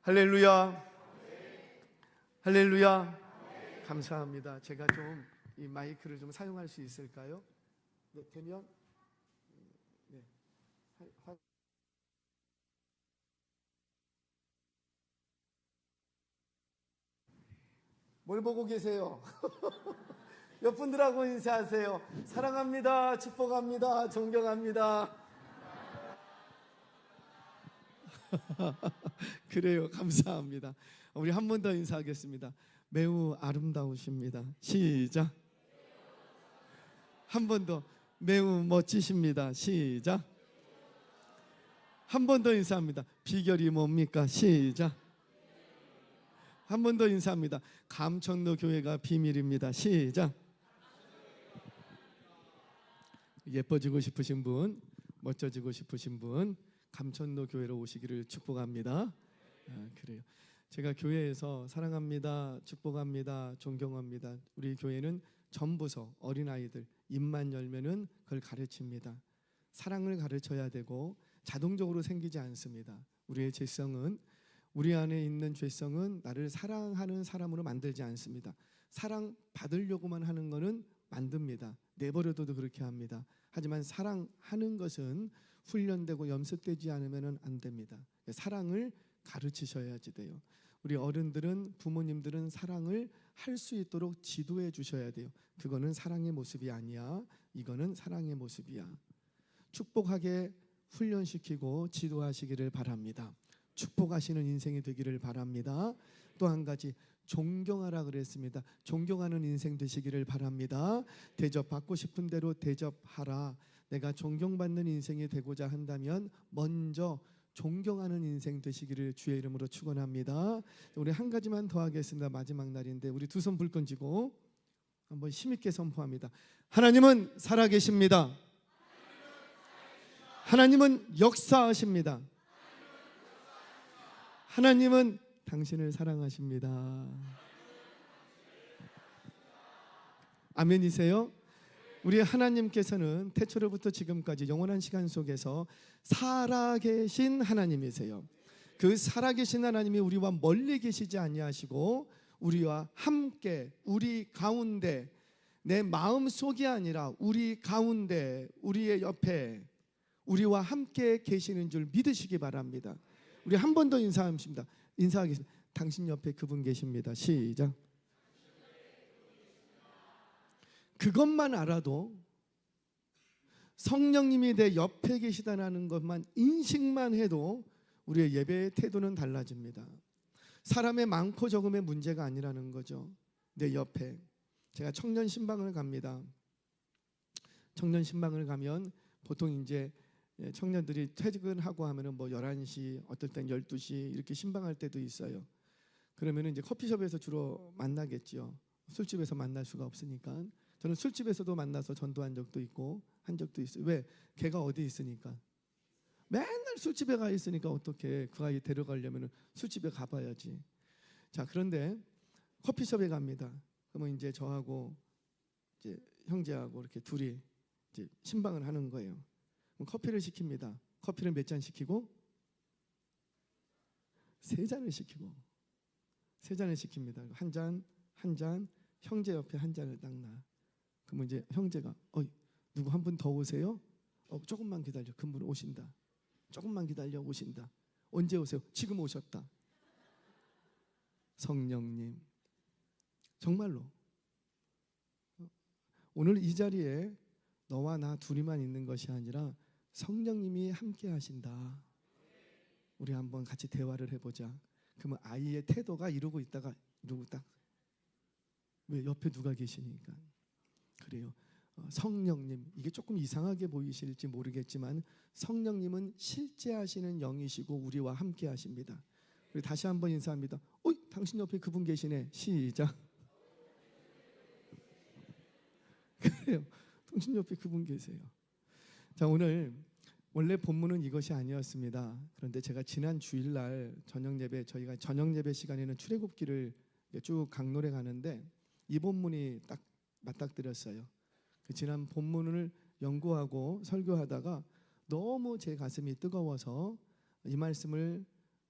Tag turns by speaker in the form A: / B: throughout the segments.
A: 할렐루야. 할렐루야. 감사합니다. 제가 좀 이 마이크를 좀 사용할 수 있을까요? 네, 되면 네. 뭘 보고 계세요? 옆 분들하고 인사하세요. 사랑합니다. 축복합니다. 존경합니다. 그래요. 감사합니다. 우리 한 번 더 인사하겠습니다. 매우 아름다우십니다. 시작. 한 번 더. 매우 멋지십니다. 시작. 한 번 더 인사합니다. 비결이 뭡니까? 시작. 한 번 더 인사합니다. 감천로 교회가 비밀입니다. 시작. 예뻐지고 싶으신 분, 멋져지고 싶으신 분, 감천로 교회로 오시기를 축복합니다. 그래요. 제가 교회에서 사랑합니다, 축복합니다, 존경합니다. 우리 교회는 전부서 어린아이들 입만 열면은 그걸 가르칩니다. 사랑을 가르쳐야 되고 자동적으로 생기지 않습니다. 우리의 죄성은, 우리 안에 있는 죄성은 나를 사랑하는 사람으로 만들지 않습니다. 사랑 받으려고만 하는 것은 만듭니다. 내버려둬도 그렇게 합니다. 하지만 사랑하는 것은 훈련되고 염습되지 않으면 안 됩니다. 사랑을 가르치셔야지 돼요. 우리 어른들은, 부모님들은 사랑을 할 수 있도록 지도해 주셔야 돼요. 그거는 사랑의 모습이 아니야. 이거는 사랑의 모습이야. 축복하게 훈련시키고 지도하시기를 바랍니다. 축복하시는 인생이 되기를 바랍니다. 또 한 가지, 존경하라 그랬습니다. 존경하는 인생 되시기를 바랍니다. 대접받고 싶은 대로 대접하라. 내가 존경받는 인생이 되고자 한다면 먼저 존경하는 인생 되시기를 주의 이름으로 축원합니다. 우리 한 가지만 더 하겠습니다. 마지막 날인데 우리 두 손 불끈 쥐고 한번 힘있게 선포합니다. 하나님은 살아계십니다. 하나님은 역사하십니다. 하나님은 당신을 사랑하십니다. 아멘이세요? 우리 하나님께서는 태초로부터 지금까지 영원한 시간 속에서 살아계신 하나님이세요. 그 살아계신 하나님이 우리와 멀리 계시지 아니하시고 우리와 함께, 우리 가운데, 내 마음 속이 아니라 우리 가운데, 우리의 옆에 우리와 함께 계시는 줄 믿으시기 바랍니다. 우리 한 번 더 인사하겠습니다. 당신 옆에 그분 계십니다. 시작. 그것만 알아도, 성령님이 내 옆에 계시다는 것만 인식만 해도 우리의 예배의 태도는 달라집니다. 사람의 많고 적음의 문제가 아니라는 거죠. 내 옆에. 제가 청년 신방을 갑니다. 청년 신방을 가면 보통 이제 청년들이 퇴근하고 하면은 뭐 11시, 어떨 땐 12시 이렇게 신방할 때도 있어요. 그러면은 이제 커피숍에서 주로 만나겠죠. 술집에서 만날 수가 없으니까. 저는 술집에서도 만나서 전도한 적도 있고 한 적도 있어요. 왜? 걔가 어디 있으니까. 맨날 술집에 가 있으니까 어떻게 그 아이 데려가려면 술집에 가봐야지. 자, 그런데 커피숍에 갑니다. 그러면 이제 저하고 이제 형제하고 이렇게 둘이 이제 신방을 하는 거예요. 그럼 커피를 시킵니다. 커피를 몇 잔 시키고? 3잔을 시키고. 3잔을 시킵니다. 한 잔, 한 잔, 형제 옆에 한 잔을 딱 놔. 그러면 이제 형제가 누구 한 분 더 오세요? 조금만 기다려. 그분 오신다. 조금만 기다려 오신다. 언제 오세요? 지금 오셨다. 성령님, 정말로 오늘 이 자리에 너와 나 둘이만 있는 것이 아니라 성령님이 함께 하신다. 우리 한번 같이 대화를 해보자. 그러면 아이의 태도가 이러고 있다가 이러고 딱, 왜? 옆에 누가 계시니까. 그래요. 성령님, 이게 조금 이상하게 보이실지 모르겠지만 성령님은 실제 하시는 영이시고 우리와 함께 하십니다. 우리 다시 한번 인사합니다. 당신 옆에 그분 계시네. 시작. 그래요. 당신 옆에 그분 계세요. 자, 오늘 원래 본문은 이것이 아니었습니다. 그런데 제가 지난 주일날 저녁 예배, 저희가 저녁 예배 시간에는 출애굽기를 쭉 강론해 가는데 이 본문이 딱 맞닥뜨렸어요. 지난 본문을 연구하고 설교하다가 너무 제 가슴이 뜨거워서 이 말씀을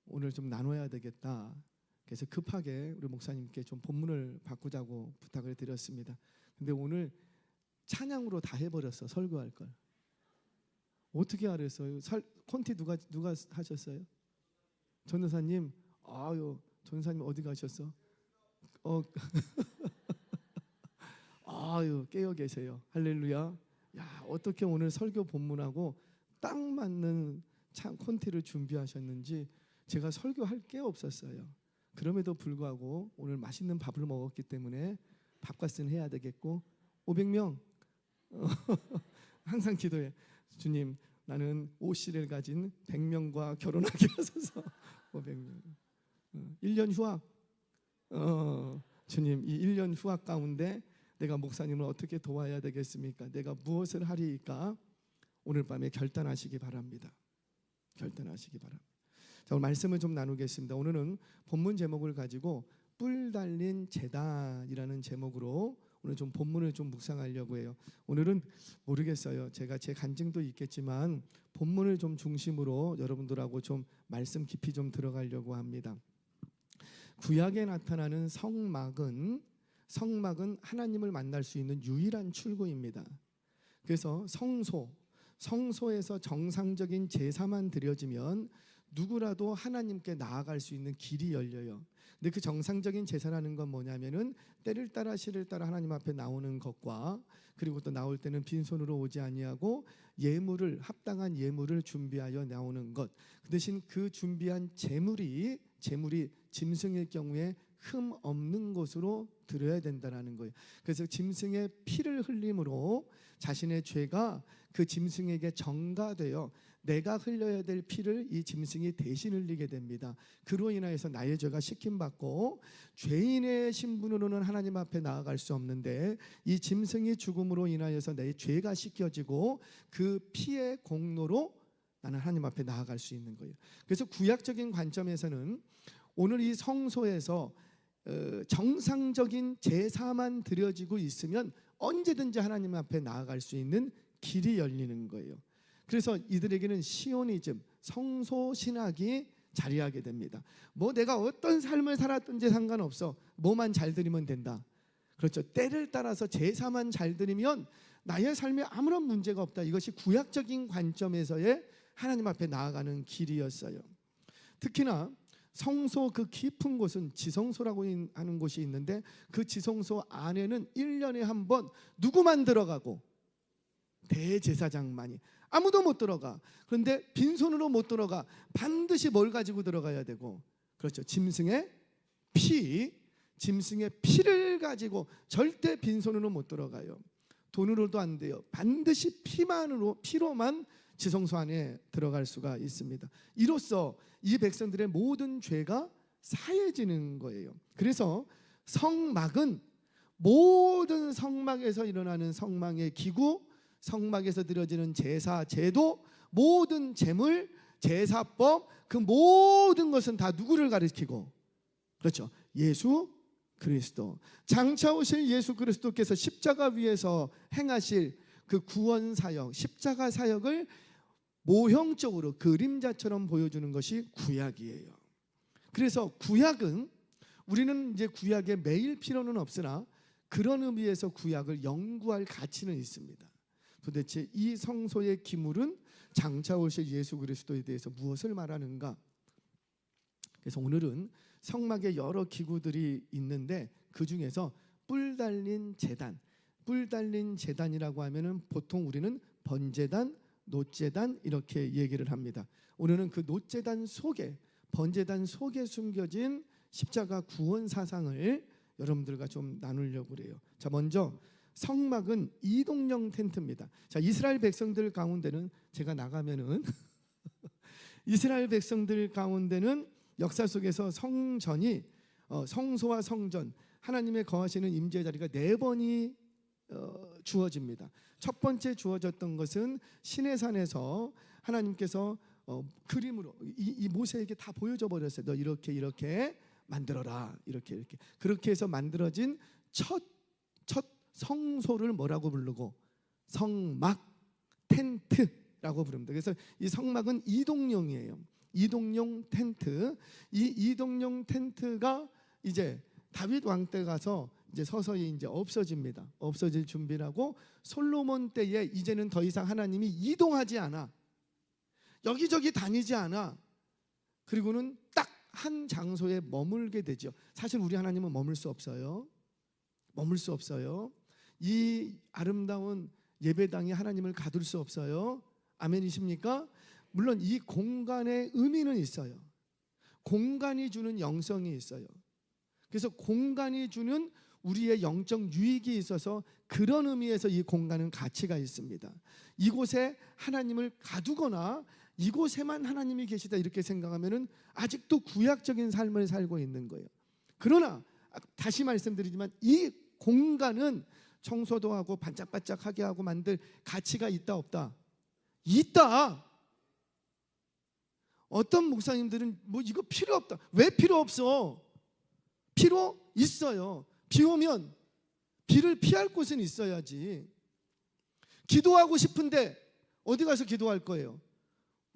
A: 오늘 좀 나눠야 되겠다. 그래서 급하게 우리 목사님께 좀 본문을 바꾸자고 부탁을 드렸습니다. 근데 오늘 찬양으로 다 해버렸어. 설교할 걸. 어떻게 알았어요? 콘티 누가 하셨어요? 전도사님. 아유, 전도사님 어디 가셨어? 아유, 깨어 계세요. 할렐루야. 야, 어떻게 오늘 설교 본문하고 딱 맞는 참 콘티를 준비하셨는지 제가 설교할 게 없었어요. 그럼에도 불구하고 오늘 맛있는 밥을 먹었기 때문에 밥값은 해야 되겠고 500명 항상 기도해. 주님, 나는 OC를 가진 100명과 결혼하게 하소서. 500명 1년 휴학. 주님, 이 1년 휴학 가운데 내가 목사님을 어떻게 도와야 되겠습니까? 내가 무엇을 하리이까? 오늘 밤에 결단하시기 바랍니다. 결단하시기 바랍니다. 자, 오늘 말씀을 좀 나누겠습니다. 오늘은 본문 제목을 가지고 뿔 달린 제단이라는 제목으로 오늘 좀 본문을 좀 묵상하려고 해요. 오늘은 모르겠어요. 제가 제 간증도 있겠지만 본문을 좀 중심으로 여러분들하고 좀 말씀 깊이 좀 들어가려고 합니다. 구약에 나타나는 성막은 하나님을 만날 수 있는 유일한 출구입니다. 그래서 성소에서 정상적인 제사만 드려지면 누구라도 하나님께 나아갈 수 있는 길이 열려요. 근데 그 정상적인 제사라는 건 뭐냐면은 때를 따라 시를 따라 하나님 앞에 나오는 것과 그리고 또 나올 때는 빈손으로 오지 아니하고 합당한 예물을 준비하여 나오는 것. 그 대신 그 준비한 제물이 짐승일 경우에 흠 없는 것으로 드려야 된다는 거예요. 그래서 짐승의 피를 흘림으로 자신의 죄가 그 짐승에게 전가되어 내가 흘려야 될 피를 이 짐승이 대신 흘리게 됩니다. 그로 인하여서 나의 죄가 씻김받고 죄인의 신분으로는 하나님 앞에 나아갈 수 없는데 이 짐승이 죽음으로 인하여서 내 죄가 씻겨지고 그 피의 공로로 나는 하나님 앞에 나아갈 수 있는 거예요. 그래서 구약적인 관점에서는 오늘 이 성소에서 정상적인 제사만 드려지고 있으면 언제든지 하나님 앞에 나아갈 수 있는 길이 열리는 거예요. 그래서 이들에게는 시오니즘, 성소 신학이 자리하게 됩니다. 뭐 내가 어떤 삶을 살았든지 상관없어. 뭐만 잘 드리면 된다. 그렇죠. 때를 따라서 제사만 잘 드리면 나의 삶에 아무런 문제가 없다. 이것이 구약적인 관점에서의 하나님 앞에 나아가는 길이었어요. 특히나 성소 그 깊은 곳은 지성소라고 하는 곳이 있는데 그 지성소 안에는 1년에 한 번 누구만 들어가고 대제사장만이, 아무도 못 들어가. 그런데 빈손으로 못 들어가. 반드시 뭘 가지고 들어가야 되고, 그렇죠, 짐승의 피를 가지고 절대 빈손으로 못 들어가요. 돈으로도 안 돼요. 반드시 피로만 지성소 안에 들어갈 수가 있습니다. 이로써 이 백성들의 모든 죄가 사해지는 거예요. 그래서 성막은 모든 성막에서 일어나는 성막의 기구, 성막에서 드려지는 제사, 제도, 모든 제물, 제사법, 그 모든 것은 다 누구를 가리키고, 그렇죠, 예수 그리스도, 장차 오실 예수 그리스도께서 십자가 위에서 행하실 그 구원 사역, 십자가 사역을 모형적으로 그림자처럼 보여주는 것이 구약이에요. 그래서 구약은 우리는 이제 구약에 매일 필요는 없으나 그런 의미에서 구약을 연구할 가치는 있습니다. 도대체 이 성소의 기물은 장차 오실 예수 그리스도에 대해서 무엇을 말하는가? 그래서 오늘은 성막에 여러 기구들이 있는데 그 중에서 뿔 달린 제단이라고 하면은 보통 우리는 번제단, 놋제단 이렇게 얘기를 합니다. 오늘은 그 놋제단 속에, 번제단 속에 숨겨진 십자가 구원 사상을 여러분들과 좀 나누려고 그래요. 자, 먼저 성막은 이동형 텐트입니다. 자, 이스라엘 백성들 가운데는 제가 나가면은 이스라엘 백성들 가운데는 역사 속에서 성전이 성소와 성전, 하나님의 거하시는 임재의 자리가 4번이 주어집니다. 첫 번째 주어졌던 것은 시내산에서 하나님께서 그림으로 이 모세에게 다 보여줘 버렸어요. 너 이렇게 만들어라. 이렇게 그렇게 해서 만들어진 첫 성소를 뭐라고 부르고, 성막, 텐트라고 부릅니다. 그래서 이 성막은 이동용이에요. 이동용 텐트. 이 이동용 텐트가 이제 다윗 왕 때 가서 이제 서서히 이제 없어집니다. 없어질 준비를 하고 솔로몬 때에 이제는 더 이상 하나님이 이동하지 않아. 여기저기 다니지 않아. 그리고는 딱 한 장소에 머물게 되죠. 사실 우리 하나님은 머물 수 없어요. 머물 수 없어요. 이 아름다운 예배당이 하나님을 가둘 수 없어요. 아멘이십니까? 물론 이 공간의 의미는 있어요. 공간이 주는 영성이 있어요. 그래서 공간이 주는 우리의 영적 유익이 있어서 그런 의미에서 이 공간은 가치가 있습니다. 이곳에 하나님을 가두거나 이곳에만 하나님이 계시다 이렇게 생각하면은 아직도 구약적인 삶을 살고 있는 거예요. 그러나 다시 말씀드리지만 이 공간은 청소도 하고 반짝반짝하게 하고 만들 가치가 있다 없다? 있다. 어떤 목사님들은 뭐 이거 필요 없다. 왜 필요 없어? 필요 있어요. 비 오면 비를 피할 곳은 있어야지. 기도하고 싶은데 어디 가서 기도할 거예요?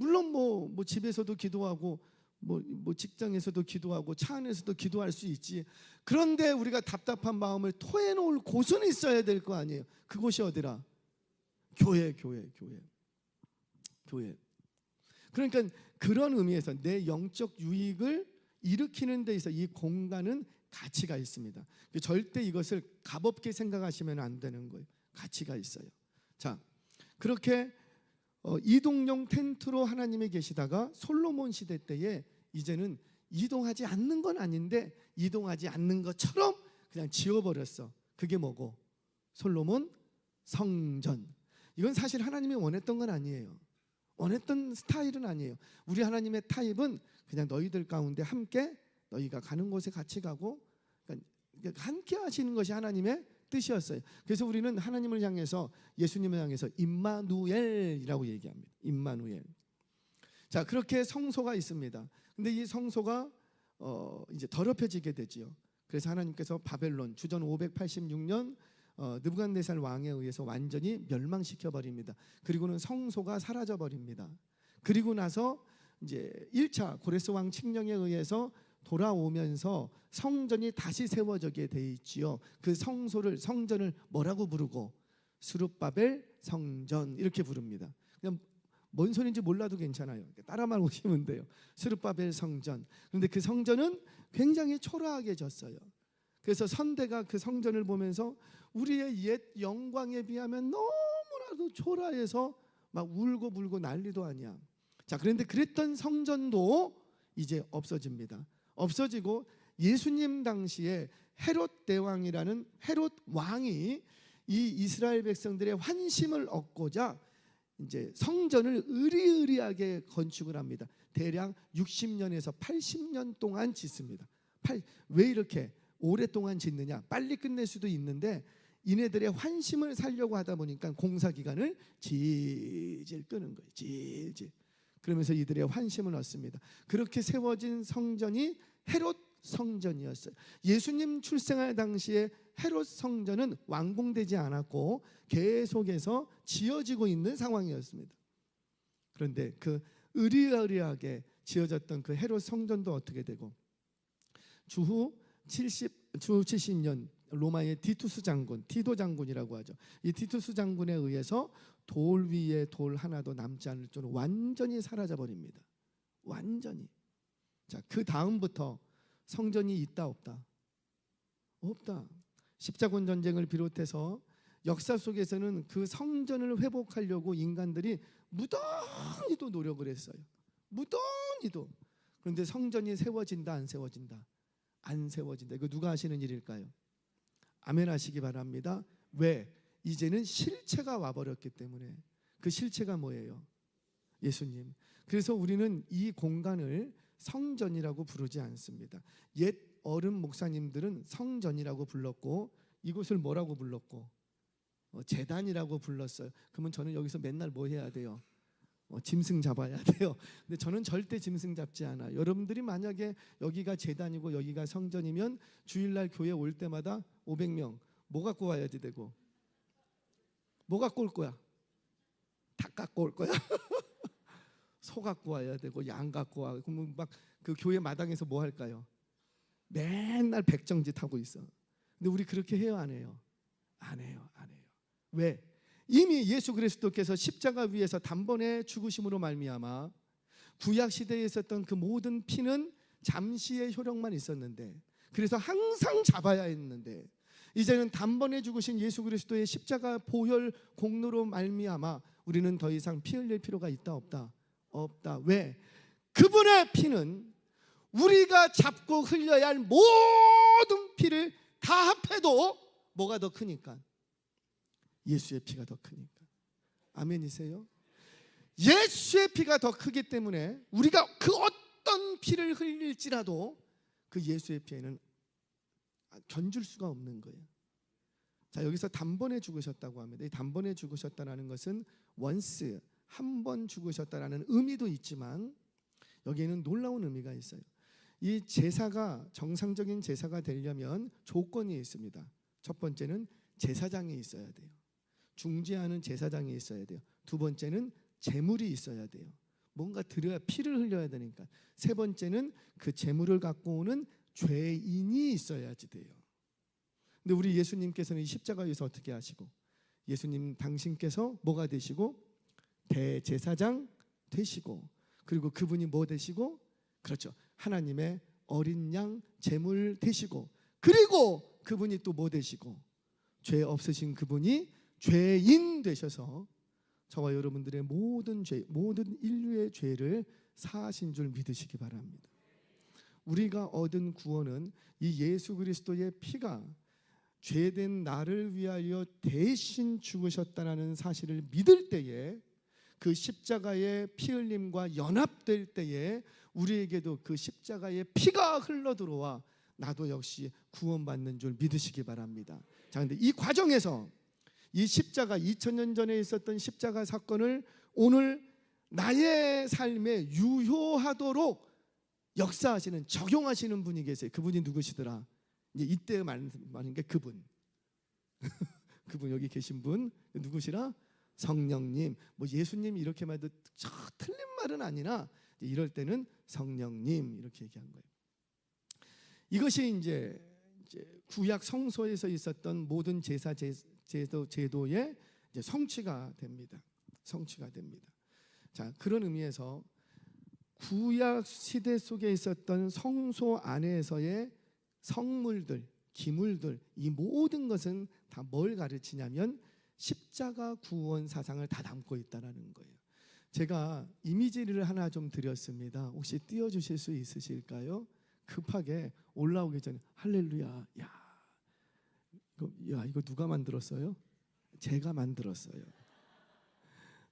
A: 물론 뭐 집에서도 기도하고 뭐 직장에서도 기도하고 차 안에서도 기도할 수 있지. 그런데 우리가 답답한 마음을 토해놓을 곳은 있어야 될 거 아니에요. 그곳이 어디라? 교회. 그러니까 그런 의미에서 내 영적 유익을 일으키는 데 있어 이 공간은 가치가 있습니다. 절대 이것을 값없게 생각하시면 안 되는 거예요. 가치가 있어요. 자, 그렇게 이동용 텐트로 하나님이 계시다가 솔로몬 시대 때에 이제는 이동하지 않는 건 아닌데 이동하지 않는 것처럼 그냥 지어버렸어. 그게 뭐고? 솔로몬 성전. 이건 사실 하나님이 원했던 건 아니에요. 원했던 스타일은 아니에요. 우리 하나님의 타입은 그냥 너희들 가운데 함께 너희가 가는 곳에 같이 가고 그러니까 함께 하시는 것이 하나님의 뜻이었어요. 그래서 우리는 하나님을 향해서 예수님을 향해서 임마누엘이라고 얘기합니다. 임마누엘. 자, 그렇게 성소가 있습니다. 근데 이 성소가 이제 더럽혀지게 되지요. 그래서 하나님께서 바벨론 주전 586년 느부갓네살 왕에 의해서 완전히 멸망시켜 버립니다. 그리고는 성소가 사라져 버립니다. 그리고 나서 이제 1차 고레스 왕 칙령에 의해서 돌아오면서 성전이 다시 세워지게 돼 있지요. 그 성전을 뭐라고 부르고? 스룹바벨 성전 이렇게 부릅니다. 그냥 뭔 소리인지 몰라도 괜찮아요. 따라만 오시면 돼요. 스룹바벨 성전. 그런데 그 성전은 굉장히 초라하게 졌어요. 그래서 선대가 그 성전을 보면서 우리의 옛 영광에 비하면 너무나도 초라해서 막 울고 불고 난리도 아니야. 자, 그런데 그랬던 성전도 이제 없어집니다. 없어지고 예수님 당시에 헤롯 대왕이라는 헤롯 왕이 이 이스라엘 백성들의 환심을 얻고자 이제 성전을 의리의리하게 건축을 합니다. 대략 60년에서 80년 동안 짓습니다. 왜 이렇게 오랫동안 짓느냐? 빨리 끝낼 수도 있는데 이네들의 환심을 살려고 하다 보니까 공사 기간을 질질 끄는 거예요. 질질. 그러면서 이들의 환심을 얻습니다. 그렇게 세워진 성전이 헤롯 성전이었어요. 예수님 출생할 당시에 헤롯 성전은 완공되지 않았고 계속해서 지어지고 있는 상황이었습니다. 그런데 그 의리의리하게 지어졌던 그 헤롯 성전도 어떻게 되고 주 70년 로마의 디투스 장군, 티도 장군이라고 하죠. 이 디투스 장군에 의해서 돌 위에 돌 하나도 남지 않을 정도로 완전히 사라져 버립니다. 완전히. 자, 그 다음부터 성전이 있다 없다? 없다. 십자군 전쟁을 비롯해서 역사 속에서는 그 성전을 회복하려고 인간들이 무던히도 노력을 했어요. 무던히도. 그런데 성전이 세워진다 안 세워진다? 안 세워진다. 이거 누가 하시는 일일까요? 아멘 하시기 바랍니다. 왜? 이제는 실체가 와버렸기 때문에. 그 실체가 뭐예요? 예수님. 그래서 우리는 이 공간을 성전이라고 부르지 않습니다. 옛 어른 목사님들은 성전이라고 불렀고 이곳을 뭐라고 불렀고 제단이라고 불렀어요. 그러면 저는 여기서 맨날 뭐 해야 돼요? 짐승 잡아야 돼요. 근데 저는 절대 짐승 잡지 않아요. 여러분들이 만약에 여기가 제단이고 여기가 성전이면 주일날 교회 올 때마다 500명 뭐 갖고 와야지 되고 뭐 갖고 올 거야? 닭 갖고 올 거야? 소 갖고 와야 되고 양 갖고 와. 그러면 막 그 교회 마당에서 뭐 할까요? 맨날 백정짓 하고 있어. 근데 우리 그렇게 해요, 안 해요? 안 해요, 안 해요. 왜? 이미 예수 그리스도께서 십자가 위에서 단번에 죽으심으로 말미암아 구약 시대에 있었던 그 모든 피는 잠시의 효력만 있었는데, 그래서 항상 잡아야 했는데, 이제는 단번에 죽으신 예수 그리스도의 십자가 보혈 공로로 말미암아 우리는 더 이상 피 흘릴 필요가 있다 없다? 없다. 왜? 그분의 피는 우리가 잡고 흘려야 할 모든 피를 다 합해도 뭐가 더 크니까? 예수의 피가 더 크니까. 아멘이세요? 예수의 피가 더 크기 때문에 우리가 그 어떤 피를 흘릴지라도 그 예수의 피에는 견줄 수가 없는 거예요. 자, 여기서 단번에 죽으셨다고 합니다. 이 단번에 죽으셨다는 것은 once, 한 번 죽으셨다는 의미도 있지만 여기에는 놀라운 의미가 있어요. 이 제사가 정상적인 제사가 되려면 조건이 있습니다. 첫 번째는 제사장이 있어야 돼요. 중재하는 제사장이 있어야 돼요. 두 번째는 제물이 있어야 돼요. 뭔가 드려야, 피를 흘려야 되니까. 세 번째는 그 제물을 갖고 오는 죄인이 있어야지 돼요. 근데 우리 예수님께서는 이 십자가에서 어떻게 하시고, 예수님 당신께서 뭐가 되시고? 대제사장 되시고, 그리고 그분이 뭐 되시고? 그렇죠, 하나님의 어린 양 제물 되시고, 그리고 그분이 또 뭐 되시고? 죄 없으신 그분이 죄인 되셔서 저와 여러분들의 모든 죄, 모든 인류의 죄를 사하신 줄 믿으시기 바랍니다. 우리가 얻은 구원은 이 예수 그리스도의 피가 죄된 나를 위하여 대신 죽으셨다는 사실을 믿을 때에, 그 십자가의 피 흘림과 연합될 때에 우리에게도 그 십자가의 피가 흘러 들어와 나도 역시 구원받는 줄 믿으시기 바랍니다. 자, 근데 이 과정에서 이 십자가, 2000년 전에 있었던 십자가 사건을 오늘 나의 삶에 유효하도록 역사하시는, 적용하시는 분이 계세요. 그분이 누구시더라? 이제 이때 말하는 게 그분. 그분, 여기 계신 분 누구시라? 성령님. 뭐 예수님 이렇게 말도 틀린 말은 아니라 이럴 때는 성령님 이렇게 얘기한 거예요. 이것이 이제 구약 성소에서 있었던 모든 제도의 이제 성취가 됩니다. 성취가 됩니다. 자, 그런 의미에서 구약 시대 속에 있었던 성소 안에서의 성물들, 기물들, 이 모든 것은 다 뭘 가르치냐면 십자가 구원 사상을 다 담고 있다는 거예요. 제가 이미지를 하나 좀 드렸습니다. 혹시 띄워주실 수 있으실까요? 급하게 올라오기 전에. 할렐루야. 이거 누가 만들었어요? 제가 만들었어요.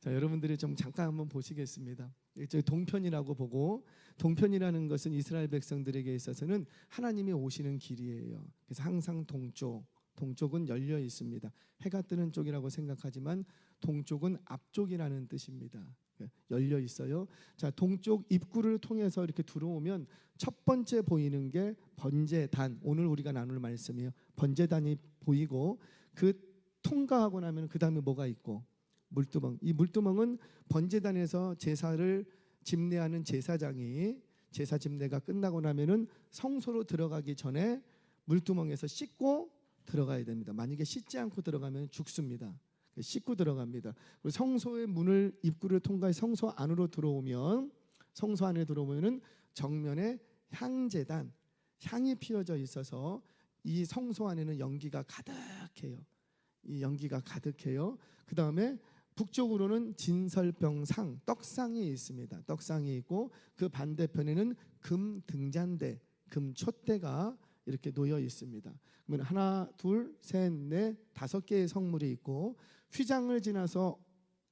A: 자, 여러분들이 좀 잠깐 한번 보시겠습니다. 저희 동편이라고 보고, 동편이라는 것은 이스라엘 백성들에게 있어서는 하나님이 오시는 길이에요. 그래서 항상 동쪽은 열려 있습니다. 해가 뜨는 쪽이라고 생각하지만 동쪽은 앞쪽이라는 뜻입니다. 열려 있어요. 자, 동쪽 입구를 통해서 이렇게 들어오면 첫 번째 보이는 게 번제단, 오늘 우리가 나눌 말씀이에요. 번제단이 보이고, 그 통과하고 나면 그 다음에 뭐가 있고? 물두멍. 이 물두멍은 번제단에서 제사를 집례하는 제사장이 제사 집례가 끝나고 나면은 성소로 들어가기 전에 물두멍에서 씻고 들어가야 됩니다. 만약에 씻지 않고 들어가면 죽습니다. 씻고 들어갑니다. 그리고 성소의 문을, 입구를 통과해 성소 안으로 들어오면, 성소 안에 들어오면은 정면에 향제단, 향이 피어져 있어서 이 성소 안에는 연기가 가득해요. 이 연기가 가득해요. 그 다음에 북쪽으로는 진설병상, 떡상이 있습니다. 떡상이 있고, 그 반대편에는 금 등잔대, 금 촛대가 이렇게 놓여 있습니다. 그러면 하나, 둘, 셋, 넷, 5개의 성물이 있고, 휘장을 지나서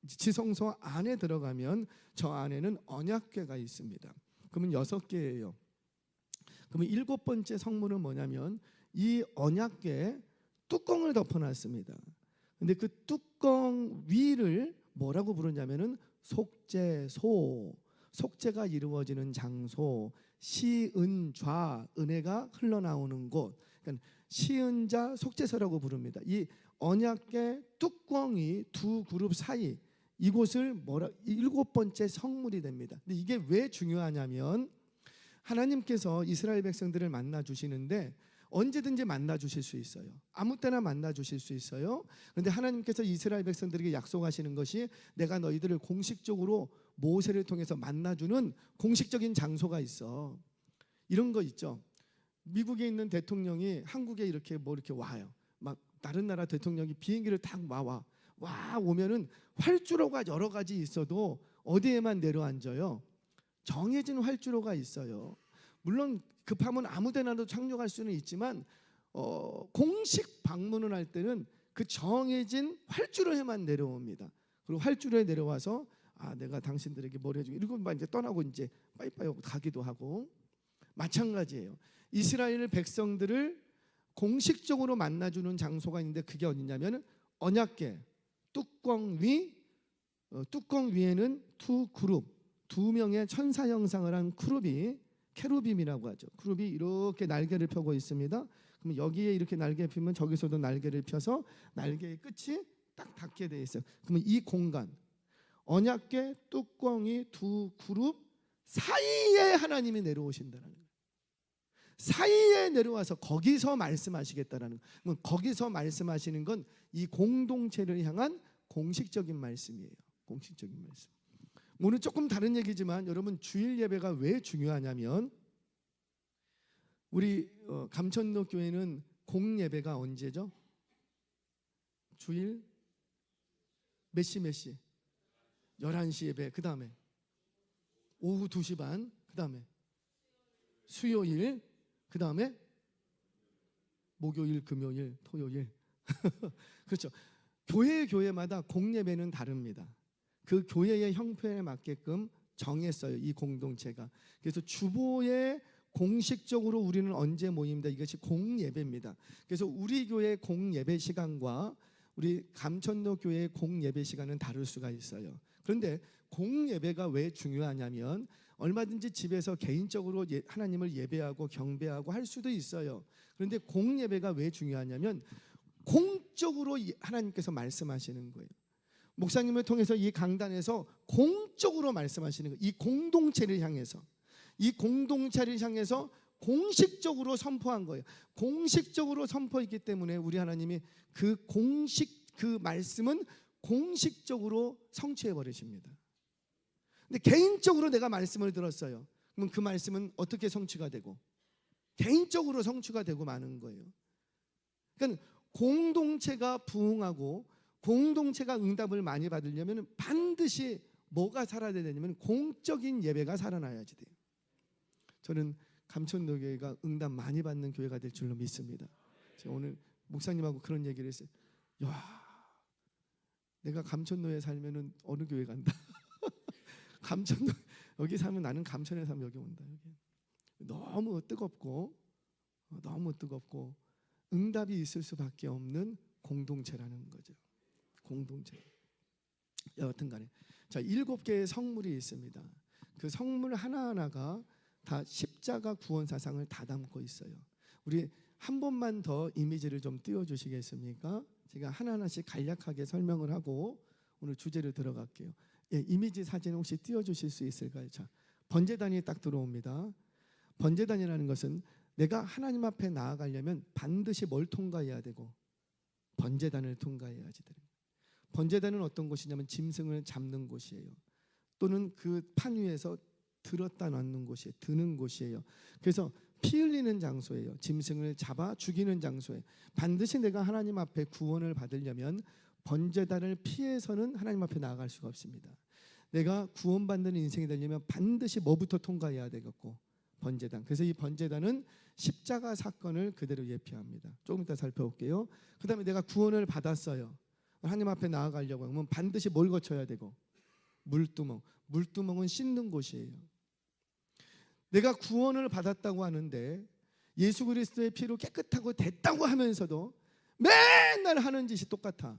A: 지성소 안에 들어가면 저 안에는 언약궤가 있습니다. 그러면 6개예요. 그러면 7번째 성물은 뭐냐면 이 언약궤 뚜껑을 덮어놨습니다. 근데 그 뚜껑 위를 뭐라고 부르냐면은 속죄소, 속죄가 이루어지는 장소, 시은좌, 은혜가 흘러나오는 곳, 그러니까 시은자 속죄소라고 부릅니다. 이 언약궤 뚜껑이 두 그룹 사이, 이곳을 일곱 번째 성물이 됩니다. 근데 이게 왜 중요하냐면 하나님께서 이스라엘 백성들을 만나 주시는데 언제든지 만나 주실 수 있어요. 아무 때나 만나 주실 수 있어요. 그런데 하나님께서 이스라엘 백성들에게 약속하시는 것이 내가 너희들을 공식적으로 모세를 통해서 만나주는 공식적인 장소가 있어. 이런 거 있죠. 미국에 있는 대통령이 한국에 이렇게 이렇게 와요. 막 다른 나라 대통령이 비행기를 탁 와 오면은 활주로가 여러 가지 있어도 어디에만 내려앉아요? 정해진 활주로가 있어요. 물론 급하면 아무데나도 착륙할 수는 있지만 공식 방문을 할 때는 그 정해진 활주로에만 내려옵니다. 그리고 활주로에 내려와서 내가 당신들에게 뭘 해주고 이러고 이제 떠나고 이제 빠이빠이 가기도 하고 마찬가지예요. 이스라엘 백성들을 공식적으로 만나주는 장소가 있는데 그게 어디냐면 언약궤 뚜껑 위에는 두 명의 천사 형상을 한 케루빔이라고 하죠. 크룹이 이렇게 날개를 펴고 있습니다. 그럼 여기에 이렇게 날개 펴면 저기서도 날개를 펴서 날개의 끝이 딱 닿게 돼 있어요. 그러면 이 공간 언약궤 뚜껑이 두 그룹 사이에 하나님이 내려오신다는 거예요. 사이에 내려와서 거기서 말씀하시겠다라는 거예요. 그럼 거기서 말씀하시는 건 이 공동체를 향한 공식적인 말씀이에요. 공식적인 말씀. 오늘 조금 다른 얘기지만 여러분 주일 예배가 왜 중요하냐면 우리 감천로 교회는 공예배가 언제죠? 주일 몇 시? 11시 예배. 그 다음에 오후 2시 반. 그 다음에 수요일. 그 다음에 목요일, 금요일, 토요일. 그렇죠. 교회마다 공예배는 다릅니다. 그 교회의 형편에 맞게끔 정했어요. 이 공동체가. 그래서 주보에 공식적으로 우리는 언제 모입니다. 이것이 공예배입니다. 그래서 우리 교회 공예배 시간과 우리 감천로 교회의 공예배 시간은 다를 수가 있어요. 그런데 공예배가 왜 중요하냐면 얼마든지 집에서 개인적으로 하나님을 예배하고 경배하고 할 수도 있어요. 그런데 공예배가 왜 중요하냐면 공적으로 하나님께서 말씀하시는 거예요. 목사님을 통해서 이 강단에서 공적으로 말씀하시는 거예요. 이 공동체를 향해서 공식적으로 선포한 거예요. 공식적으로 선포했기 때문에 우리 하나님이 그 말씀은 공식적으로 성취해 버리십니다. 근데 개인적으로 내가 말씀을 들었어요. 그럼 그 말씀은 어떻게 성취가 되고 개인적으로 성취가 되고 마는 거예요. 그러니까 공동체가 부흥하고 공동체가 응답을 많이 받으려면 반드시 뭐가 살아야 되냐면 공적인 예배가 살아나야지 돼요. 저는 감천로 교회가 응답 많이 받는 교회가 될 줄로 믿습니다. 제가 오늘 목사님하고 그런 얘기를 했어요. 야, 내가 감천로에 살면은 어느 교회 간다. 감천로 여기 살면 나는 감천에 살면 여기 온다. 여기 너무 뜨겁고 응답이 있을 수밖에 없는 공동체라는 거죠. 공동체. 여하튼간에 자 7개의 성물이 있습니다. 그 성물 하나하나가 다 십자가 구원 사상을 다 담고 있어요. 우리 한 번만 더 이미지를 좀 띄워주시겠습니까? 제가 하나하나씩 간략하게 설명을 하고 오늘 주제로 들어갈게요. 이미지 사진 혹시 띄워주실 수 있을까요? 자, 번제단이 딱 들어옵니다. 번제단이라는 것은 내가 하나님 앞에 나아가려면 반드시 뭘 통과해야 되고 번제단을 통과해야지 되는 거예요. 번제단은 어떤 곳이냐면 짐승을 잡는 곳이에요. 또는 그 판 위에서 들었다 놨는 곳이에요. 드는 곳이에요. 그래서 피 흘리는 장소예요. 짐승을 잡아 죽이는 장소예요. 반드시 내가 하나님 앞에 구원을 받으려면 번제단을 피해서는 하나님 앞에 나아갈 수가 없습니다. 내가 구원받는 인생이 되려면 반드시 뭐부터 통과해야 되겠고 번제단. 그래서 이 번제단은 십자가 사건을 그대로 예표합니다. 조금 이따 살펴볼게요. 그 다음에 내가 구원을 받았어요. 하나님 앞에 나아가려고 하면 반드시 뭘 거쳐야 되고 물두멍. 물두멍은 씻는 곳이에요. 내가 구원을 받았다고 하는데 예수 그리스도의 피로 깨끗하고 됐다고 하면서도 맨날 하는 짓이 똑같아.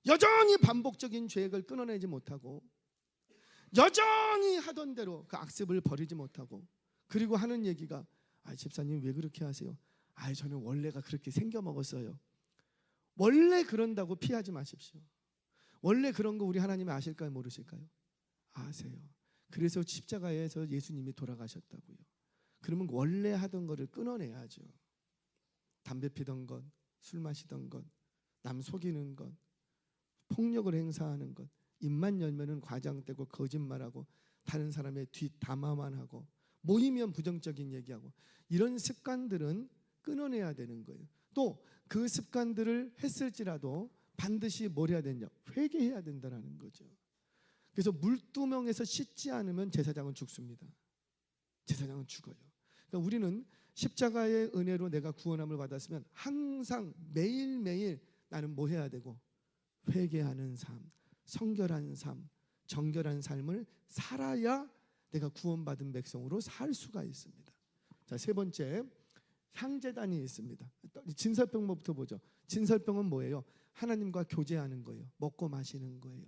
A: 여전히 반복적인 죄악을 끊어내지 못하고 여전히 하던 대로 그 악습을 버리지 못하고 그리고 하는 얘기가 집사님 왜 그렇게 하세요? 저는 원래가 그렇게 생겨 먹었어요. 원래 그런다고 피하지 마십시오. 원래 그런 거 우리 하나님이 아실까요? 모르실까요? 아세요. 그래서 십자가에서 예수님이 돌아가셨다고요. 그러면 원래 하던 거를 끊어내야죠. 담배 피던 것, 술 마시던 것, 남 속이는 것, 폭력을 행사하는 것, 입만 열면은 과장되고 거짓말하고 다른 사람의 뒷담화만 하고 모이면 부정적인 얘기하고 이런 습관들은 끊어내야 되는 거예요. 또 그 습관들을 했을지라도 반드시 뭘 해야 되냐? 회개해야 된다는 거죠. 그래서 물두멍에서 씻지 않으면 제사장은 죽습니다. 제사장은 죽어요. 그러니까 우리는 십자가의 은혜로 내가 구원함을 받았으면 항상 매일매일 나는 뭐 해야 되고? 회개하는 삶, 성결한 삶, 정결한 삶을 살아야 내가 구원받은 백성으로 살 수가 있습니다. 자, 세 번째, 향제단이 있습니다. 진설병부터 보죠. 진설병은 뭐예요? 하나님과 교제하는 거예요. 먹고 마시는 거예요.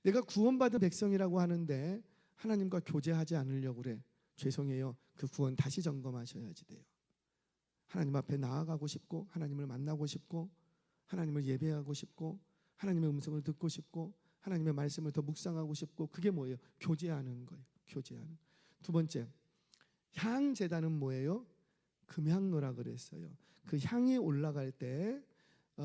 A: 내가 구원받은 백성이라고 하는데 하나님과 교제하지 않으려고 그래. 죄송해요. 그 구원 다시 점검하셔야지 돼요. 하나님 앞에 나아가고 싶고 하나님을 만나고 싶고 하나님을 예배하고 싶고 하나님의 음성을 듣고 싶고 하나님의 말씀을 더 묵상하고 싶고 그게 뭐예요? 교제하는 거예요. 교제하는. 두 번째, 향제단은 뭐예요? 금향로라 그랬어요. 그 향이 올라갈 때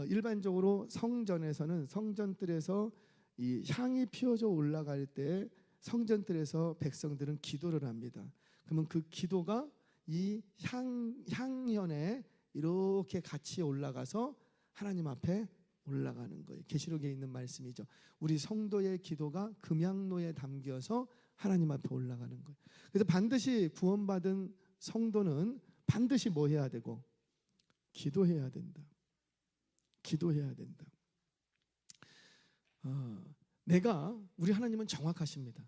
A: 일반적으로 성전에서는 성전뜰에서 이 향이 피어져 올라갈 때 성전뜰에서 백성들은 기도를 합니다. 그러면 그 기도가 이 향연에 이렇게 같이 올라가서 하나님 앞에 올라가는 거예요. 계시록에 있는 말씀이죠. 우리 성도의 기도가 금향로에 담겨서 하나님 앞에 올라가는 거예요. 그래서 반드시 구원받은 성도는 반드시 뭐 해야 되고? 기도해야 된다. 기도해야 된다. 우리 하나님은 정확하십니다.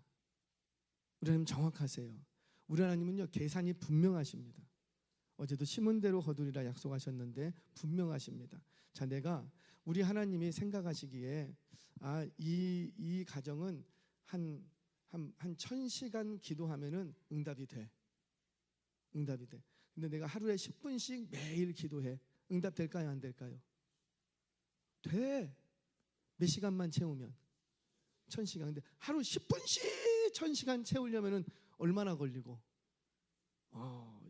A: 우리 하나님 정확하세요. 우리 하나님은요 계산이 분명하십니다. 어제도 심은 대로 거두리라 약속하셨는데 분명하십니다. 자, 내가 우리 하나님이 생각하시기에 이 가정은 한 1000시간 기도하면은 응답이 돼. 응답이 돼. 근데 내가 하루에 10분씩 매일 기도해. 응답 될까요? 안 될까요? 돼. 몇 시간만 채우면 1000시간. 근데 하루 10분씩 1000시간 채우려면은 얼마나 걸리고?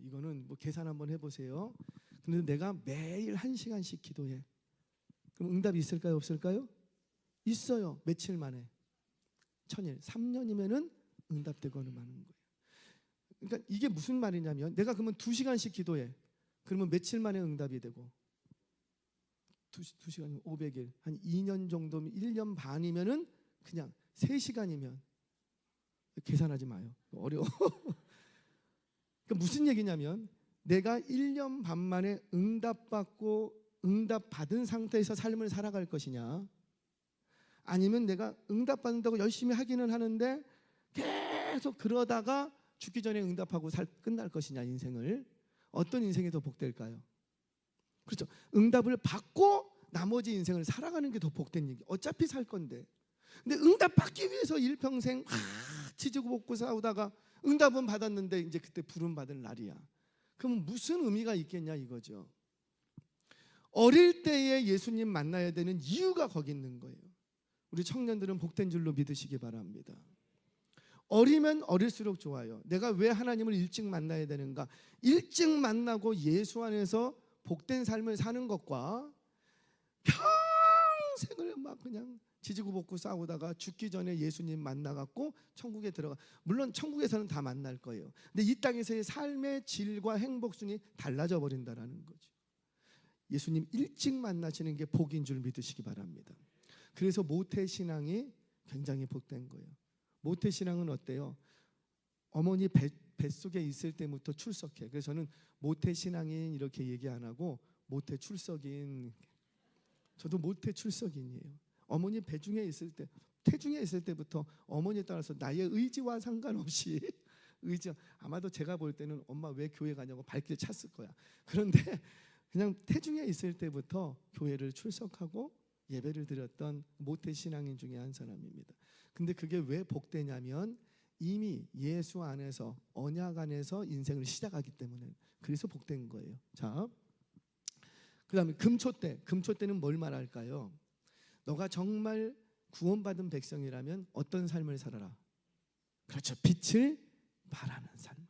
A: 이거는 뭐 계산 한번 해보세요. 근데 내가 매일 1시간씩 기도해. 그럼 응답이 있을까요? 없을까요? 있어요. 며칠 만에. 1000일, 3년이면은 응답되고는 마는 거예요. 그러니까 이게 무슨 말이냐면 내가 그러면 2시간씩 기도해. 그러면 며칠 만에 응답이 되고 2시간이면 500일, 한 2년 정도면 1년 반이면은 그냥 3시간이면 계산하지 마요. 어려워. 그러니까 무슨 얘기냐면 내가 1년 반 만에 응답받고 응답받은 상태에서 삶을 살아갈 것이냐, 아니면 내가 응답받는다고 열심히 하기는 하는데 계속 그러다가 죽기 전에 응답하고 끝날 것이냐, 인생을. 어떤 인생이 더 복될까요? 그렇죠. 응답을 받고 나머지 인생을 살아가는 게 더 복된 얘기. 어차피 살 건데. 근데 응답 받기 위해서 일평생 치지고 볶고 싸우다가 응답은 받았는데 이제 그때 부름 받을 날이야. 그럼 무슨 의미가 있겠냐 이거죠. 어릴 때에 예수님 만나야 되는 이유가 거기 있는 거예요. 우리 청년들은 복된 줄로 믿으시기 바랍니다. 어리면 어릴수록 좋아요. 내가 왜 하나님을 일찍 만나야 되는가? 일찍 만나고 예수 안에서 복된 삶을 사는 것과 평생을 막 그냥 지지고 볶고 싸우다가 죽기 전에 예수님 만나갖고 천국에 들어가. 물론 천국에서는 다 만날 거예요. 근데 이 땅에서의 삶의 질과 행복순이 달라져 버린다라는 거죠. 예수님 일찍 만나시는 게 복인 줄 믿으시기 바랍니다. 그래서 모태신앙이 굉장히 복된 거예요. 모태신앙은 어때요? 어머니 뱃속에 있을 때부터 출석해. 그래서 저는 모태신앙인 이렇게 얘기 안 하고 모태출석인. 저도 모태출석인이에요. 어머니 배중에 있을 때, 태중에 있을 때부터 어머니에 따라서 나의 의지와 상관없이 의지. 아마도 제가 볼 때는 엄마 왜 교회 가냐고 발길 찼을 거야. 그런데 그냥 태중에 있을 때부터 교회를 출석하고 예배를 드렸던 모태신앙인 중에 한 사람입니다. 근데 그게 왜 복되냐면 이미 예수 안에서, 언약 안에서 인생을 시작하기 때문에, 그래서 복된 거예요. 자, 그 다음에 금초 때. 금초 때는 뭘 말할까요? 너가 정말 구원받은 백성이라면 어떤 삶을 살아라? 그렇죠. 빛을 발하는 삶을.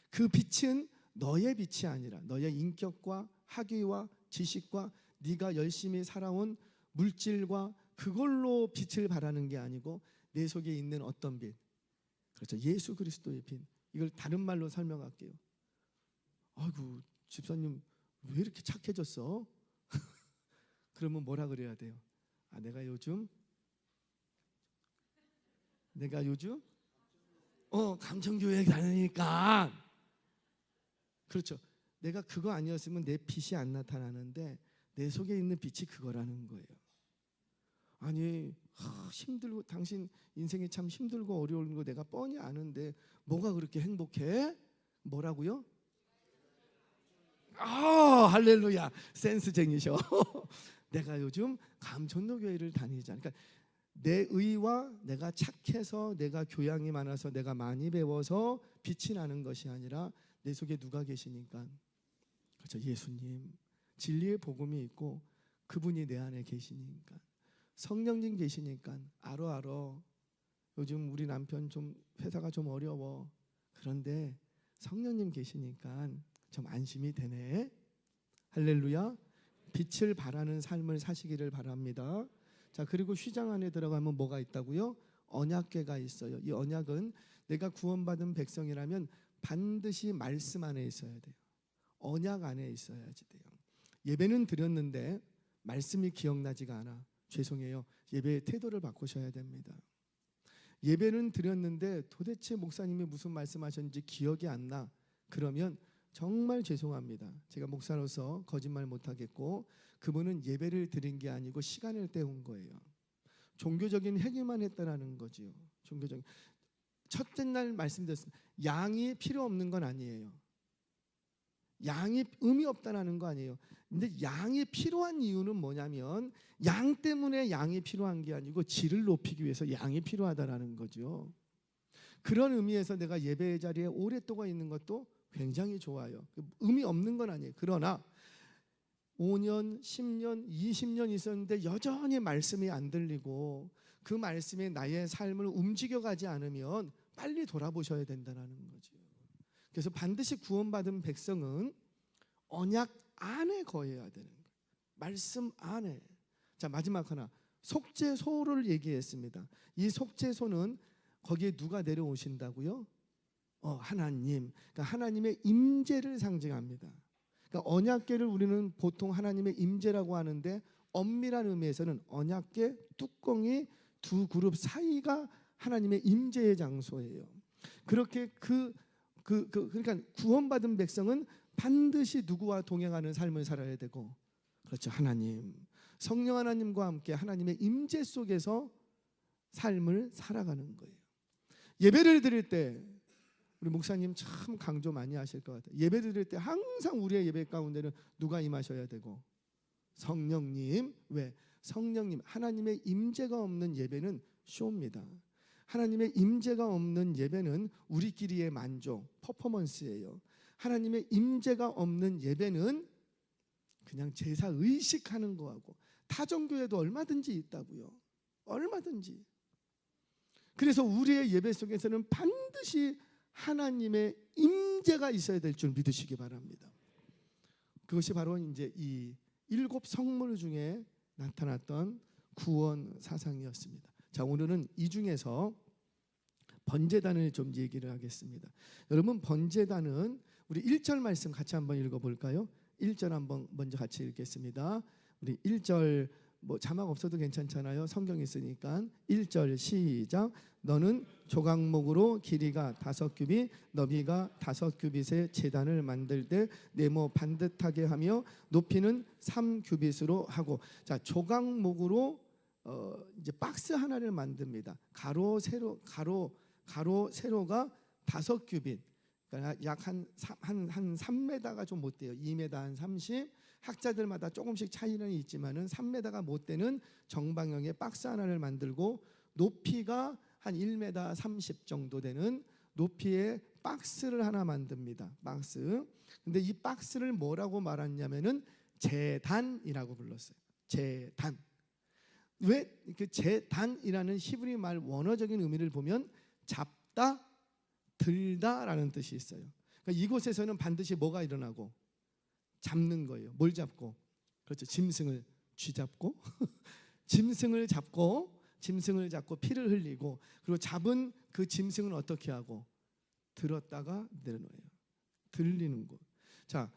A: 그 빛은 너의 빛이 아니라 너의 인격과 학위와 지식과 네가 열심히 살아온 물질과 그걸로 빛을 발하는 게 아니고 내 속에 있는 어떤 빛? 그렇죠. 예수 그리스도의 빛. 이걸 다른 말로 설명할게요. 아이고 집사님 왜 이렇게 착해졌어? 그러면 뭐라 그래야 돼요? 내가 요즘 감천교회 다니니까. 그렇죠. 내가 그거 아니었으면 내 빛이 안 나타나는데 내 속에 있는 빛이 그거라는 거예요. 아니 힘들고 당신 인생이 참 힘들고 어려운 거 내가 뻔히 아는데 뭐가 그렇게 행복해? 뭐라고요? 할렐루야. 센스쟁이셔. 내가 요즘 감천도 교회를 다니잖아. 그러니까 내 의와 내가 착해서 내가 교양이 많아서 내가 많이 배워서 빛이 나는 것이 아니라 내 속에 누가 계시니까. 그렇죠. 예수님. 진리의 복음이 있고 그분이 내 안에 계시니까. 성령님 계시니까. 알아. 요즘 우리 남편 좀 회사가 좀 어려워. 그런데 성령님 계시니까 좀 안심이 되네. 할렐루야. 빛을 발하는 삶을 사시기를 바랍니다. 자, 그리고 휘장 안에 들어가면 뭐가 있다고요? 언약궤가 있어요. 이 언약은 내가 구원받은 백성이라면 반드시 말씀 안에 있어야 돼요. 언약 안에 있어야지 돼요. 예배는 드렸는데 말씀이 기억나지가 않아. 죄송해요. 예배의 태도를 바꾸셔야 됩니다. 예배는 드렸는데 도대체 목사님이 무슨 말씀하셨는지 기억이 안 나. 그러면 정말 죄송합니다. 제가 목사로서 거짓말 못하겠고 그분은 예배를 드린 게 아니고 시간을 때운 거예요. 종교적인 행위만 했다라는 거지요. 종교적인. 첫째 날 말씀드렸습니다. 양이 필요 없는 건 아니에요. 양이 의미 없다라는 거 아니에요. 근데 양이 필요한 이유는 뭐냐면 양 때문에 양이 필요한 게 아니고 질을 높이기 위해서 양이 필요하다라는 거죠. 그런 의미에서 내가 예배 자리에 오랫동안 있는 것도 굉장히 좋아요. 의미 없는 건 아니에요. 그러나 5년, 10년, 20년 있었는데 여전히 말씀이 안 들리고 그 말씀이 나의 삶을 움직여가지 않으면 빨리 돌아보셔야 된다는 거죠. 그래서 반드시 구원받은 백성은 언약 안에 거해야 되는 거예요. 말씀 안에. 자, 마지막 하나. 속죄소를 얘기했습니다. 이 속죄소는 거기에 누가 내려오신다고요? 하나님. 그러니까 하나님의 임재를 상징합니다. 그러니까 언약궤를 우리는 보통 하나님의 임재라고 하는데 엄밀한 의미에서는 언약궤 뚜껑이 두 그룹 사이가 하나님의 임재의 장소예요. 그렇게 그러니까 구원받은 백성은 반드시 누구와 동행하는 삶을 살아야 되고, 그렇죠. 하나님, 성령 하나님과 함께 하나님의 임재 속에서 삶을 살아가는 거예요. 예배를 드릴 때 우리 목사님 참 강조 많이 하실 것 같아요. 예배 드릴 때 항상 우리의 예배 가운데는 누가 임하셔야 되고? 성령님. 왜? 성령님, 하나님의 임재가 없는 예배는 쇼입니다. 하나님의 임재가 없는 예배는 우리끼리의 만족, 퍼포먼스예요. 하나님의 임재가 없는 예배는 그냥 제사 의식하는 거하고, 타종교회도 얼마든지 있다고요. 얼마든지. 그래서 우리의 예배 속에서는 반드시 하나님의 임재가 있어야 될 줄 믿으시기 바랍니다. 그것이 바로 이제 이 7 성물 중에 나타났던 구원 사상이었습니다. 자, 오늘은 이 중에서 번제단을 좀 얘기를 하겠습니다. 여러분, 번제단은 우리 1절 말씀 같이 한번 읽어볼까요? 1절 한번 먼저 같이 읽겠습니다. 우리 1절 자막 없어도 괜찮잖아요. 성경 있으니까. 1절 시작. 너는 조각목으로 길이가 5규빗, 너비가 5규빗의 제단을 만들 때 네모 반듯하게 하며 높이는 3규빗으로 하고. 자, 조각목으로 이제 박스 하나를 만듭니다. 가로 세로가 5규빗. 그러니까 약 한 3m가 좀 못 돼요. 2m 한 30. 학자들마다 조금씩 차이는 있지만은 3m가 못 되는 정방형의 박스 하나를 만들고 높이가 한 1m 30 정도 되는 높이의 박스를 하나 만듭니다. 박스. 근데 이 박스를 뭐라고 말했냐면은 제단이라고 불렀어요. 제단. 왜 그 제단이라는 히브리 말 원어적인 의미를 보면 잡다, 들다라는 뜻이 있어요. 그러니까 이곳에서는 반드시 뭐가 일어나고 잡는 거예요. 뭘 잡고? 그렇죠. 짐승을 쥐잡고 짐승을 잡고 피를 흘리고, 그리고 잡은 그 짐승은 어떻게 하고 들었다가 내려놓아요. 들리는 곳. 자,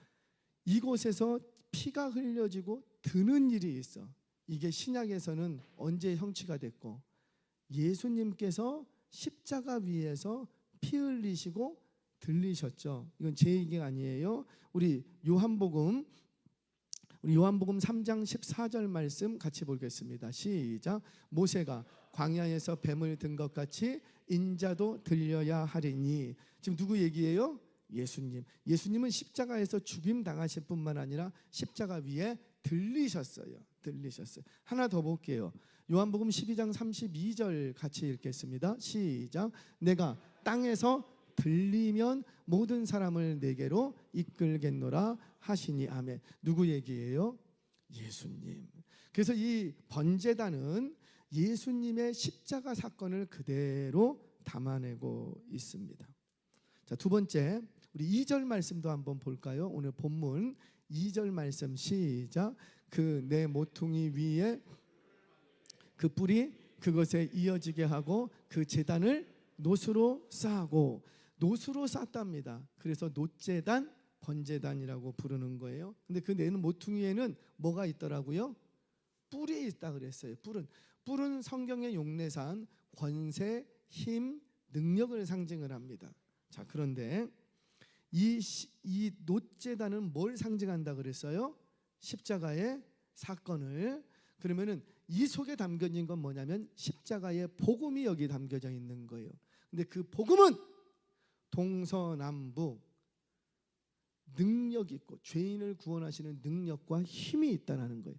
A: 이곳에서 피가 흘려지고 드는 일이 있어. 이게 신약에서는 언제 형취가 됐고, 예수님께서 십자가 위에서 피 흘리시고 들리셨죠. 이건 제 얘기가 아니에요. 우리 요한복음 3장 14절 말씀 같이 보겠습니다. 시작. 모세가 광야에서 뱀을 든 것 같이 인자도 들려야 하리니. 지금 누구 얘기예요? 예수님. 예수님은 십자가에서 죽임 당하실 뿐만 아니라 십자가 위에 들리셨어요. 하나 더 볼게요. 요한복음 12장 32절 같이 읽겠습니다. 시작. 내가 땅에서 들리면 모든 사람을 내게로 이끌겠노라 하시니. 아멘. 누구 얘기예요? 예수님. 그래서 이 번제단은 예수님의 십자가 사건을 그대로 담아내고 있습니다. 자, 두 번째, 우리 2절 말씀도 한번 볼까요? 오늘 본문 2절 말씀 시작. 그 내 모퉁이 위에 그 뿔이 그것에 이어지게 하고 그 제단을 놋으로 쌓고. 놋으로 쌓답니다. 그래서 놋제단, 번제단이라고 부르는 거예요. 근데 그 내 모퉁이에는 뭐가 있더라고요? 뿔이 있다 그랬어요. 뿔은 성경의 용례상 권세, 힘, 능력을 상징을 합니다. 자, 그런데 이 놋제단은 뭘 상징한다 그랬어요? 십자가의 사건을. 그러면은 이 속에 담겨진 건 뭐냐면 십자가의 복음이 여기 담겨져 있는 거예요. 근데 그 복음은 동서남북 능력 있고 죄인을 구원하시는 능력과 힘이 있다는 거예요.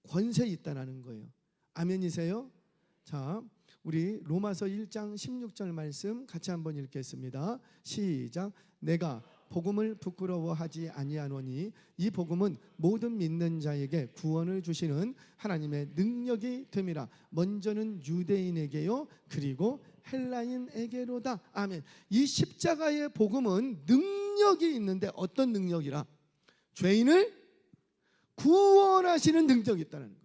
A: 권세 있다는 거예요. 아멘이세요? 자, 우리 로마서 1장 16절 말씀 같이 한번 읽겠습니다. 시작. 내가 복음을 부끄러워하지 아니하노니 이 복음은 모든 믿는 자에게 구원을 주시는 하나님의 능력이 됨이라. 먼저는 유대인에게요 그리고 헬라인에게로다. 아멘. 이 십자가의 복음은 능력이 있는데 어떤 능력이라? 죄인을 구원하시는 능력이 있다는 거예요.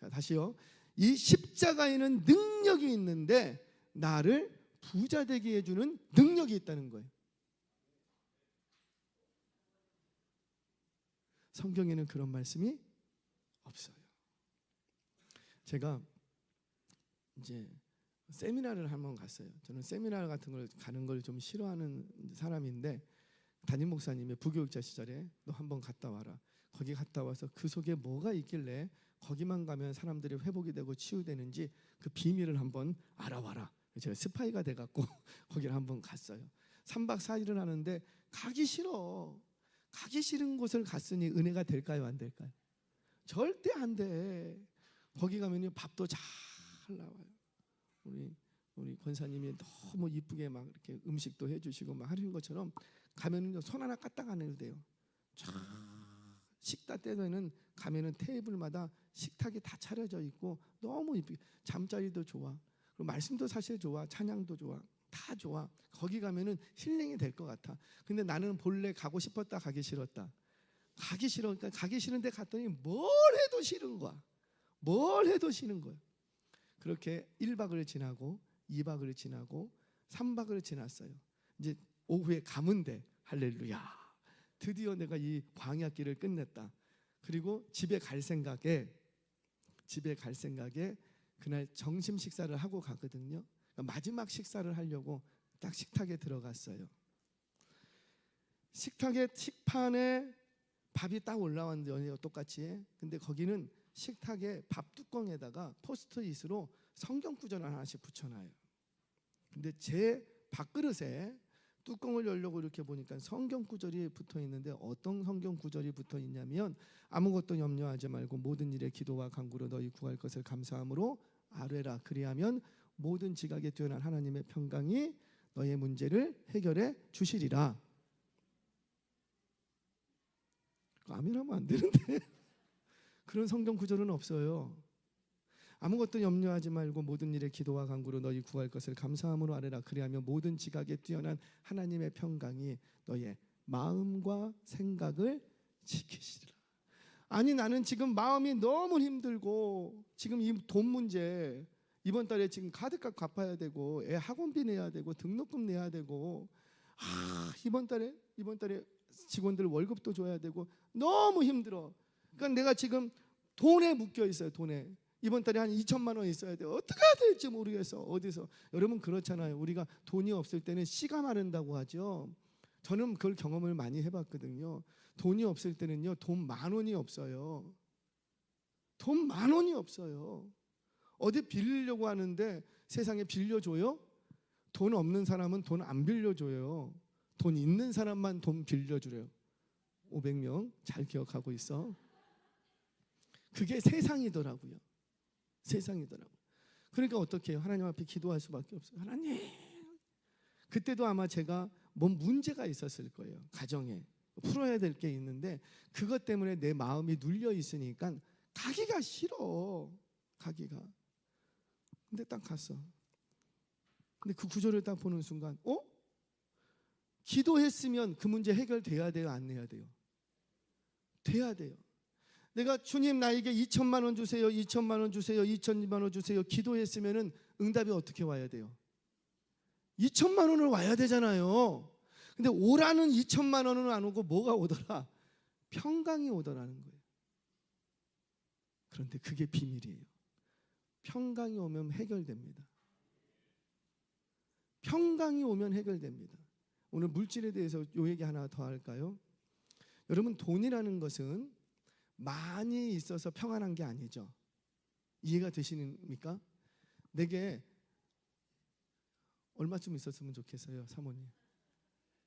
A: 자, 다시요. 이 십자가에는 능력이 있는데 나를 부자 되게 해주는 능력이 있다는 거예요. 성경에는 그런 말씀이 없어요. 제가 이제 세미나를 한번 갔어요. 저는 세미나 같은 걸 가는 걸 좀 싫어하는 사람인데, 담임 목사님의 부교육자 시절에 너 한번 갔다 와라. 거기 갔다 와서 그 속에 뭐가 있길래 거기만 가면 사람들이 회복이 되고 치유되는지 그 비밀을 한번 알아와라. 제가 스파이가 돼갖고 거기를 한번 갔어요. 3박 4일을 하는데 가기 싫은 곳을 갔으니 은혜가 될까요, 안 될까요? 절대 안 돼. 거기 가면요 밥도 잘 나와요. 우리 권사님이 너무 이쁘게 막 이렇게 음식도 해주시고 막 하는 것처럼 가면은요 손 하나 까딱 안 해도 돼요. 쫙 식탁 때에는 가면은 테이블마다 식탁이 다 차려져 있고 너무 이쁘게, 잠자리도 좋아. 그리고 말씀도 사실 좋아. 찬양도 좋아. 다 좋아. 거기 가면은 힐링이 될 것 같아. 근데 나는 본래 가고 싶었다 가기 싫었다. 가기 싫으니까 가기 싫은데 갔더니 뭘 해도 싫은 거야. 그렇게 1박을 지나고 2박을 지나고 3박을 지났어요. 이제 오후에 가면 돼. 할렐루야. 드디어 내가 이 광야길을 끝냈다. 그리고 집에 갈 생각에 그날 점심 식사를 하고 가거든요. 마지막 식사를 하려고 딱 식탁에 들어갔어요. 식판에 밥이 딱 올라왔는데 똑같이. 근데 거기는 식탁에 밥 뚜껑에다가 포스트잇으로 성경 구절 하나씩 붙여놔요. 근데 제 밥그릇에 뚜껑을 열려고 이렇게 보니까 성경 구절이 붙어 있는데, 어떤 성경 구절이 붙어 있냐면 아무것도 염려하지 말고 모든 일에 기도와 간구로 너희 구할 것을 감사함으로 아뢰라. 그리하면 모든 지각에 뛰어난 하나님의 평강이 너의 문제를 해결해 주시리라. 아멘하면 안 되는데 그런 성경 구절은 없어요. 아무것도 염려하지 말고 모든 일에 기도와 간구로 너희 구할 것을 감사함으로 아뢰라. 그리하면 모든 지각에 뛰어난 하나님의 평강이 너의 마음과 생각을 지키시리라. 아니 나는 지금 마음이 너무 힘들고 지금 이 돈 문제 이번 달에 지금 카드값 갚아야 되고 애 학원비 내야 되고 등록금 내야 되고 이번 달에 직원들 월급도 줘야 되고 너무 힘들어. 그러니까 내가 지금 돈에 묶여 있어요. 돈에 이번 달에 한 2천만 원 있어야 돼요. 어떻게 해야 될지 모르겠어. 어디서 여러분 그렇잖아요. 우리가 돈이 없을 때는 씨가 마른다고 하죠. 저는 그걸 경험을 많이 해봤거든요. 돈이 없을 때는요 돈 10,000원이 없어요. 돈 10,000원이 없어요. 어디 빌리려고 하는데 세상에 빌려줘요? 돈 없는 사람은 돈 안 빌려줘요. 돈 있는 사람만 돈 빌려주래요. 500명 잘 기억하고 있어. 그게 세상이더라고요. 세상이더라고요. 그러니까 어떻게 해요? 하나님 앞에 기도할 수밖에 없어요. 하나님. 그때도 아마 제가 뭔 문제가 있었을 거예요. 가정에 풀어야 될 게 있는데 그것 때문에 내 마음이 눌려 있으니까 가기가 싫어. 가기가. 근데 딱 갔어. 근데 그 구절을 딱 보는 순간 기도했으면 그 문제 해결돼야 돼요? 안 해야 돼요? 돼야 돼요. 내가 주님 나에게 2천만 원 주세요. 2천만 원 주세요. 2천만 원 주세요. 기도했으면은 응답이 어떻게 와야 돼요? 2천만 원을 와야 되잖아요. 근데 오라는 2천만 원은 안 오고 뭐가 오더라? 평강이 오더라는 거예요. 그런데 그게 비밀이에요. 평강이 오면 해결됩니다. 평강이 오면 해결됩니다. 오늘 물질에 대해서 요 얘기 하나 더 할까요? 여러분 돈이라는 것은 많이 있어서 평안한 게 아니죠. 이해가 되시십니까? 내게 얼마쯤 있었으면 좋겠어요, 사모님?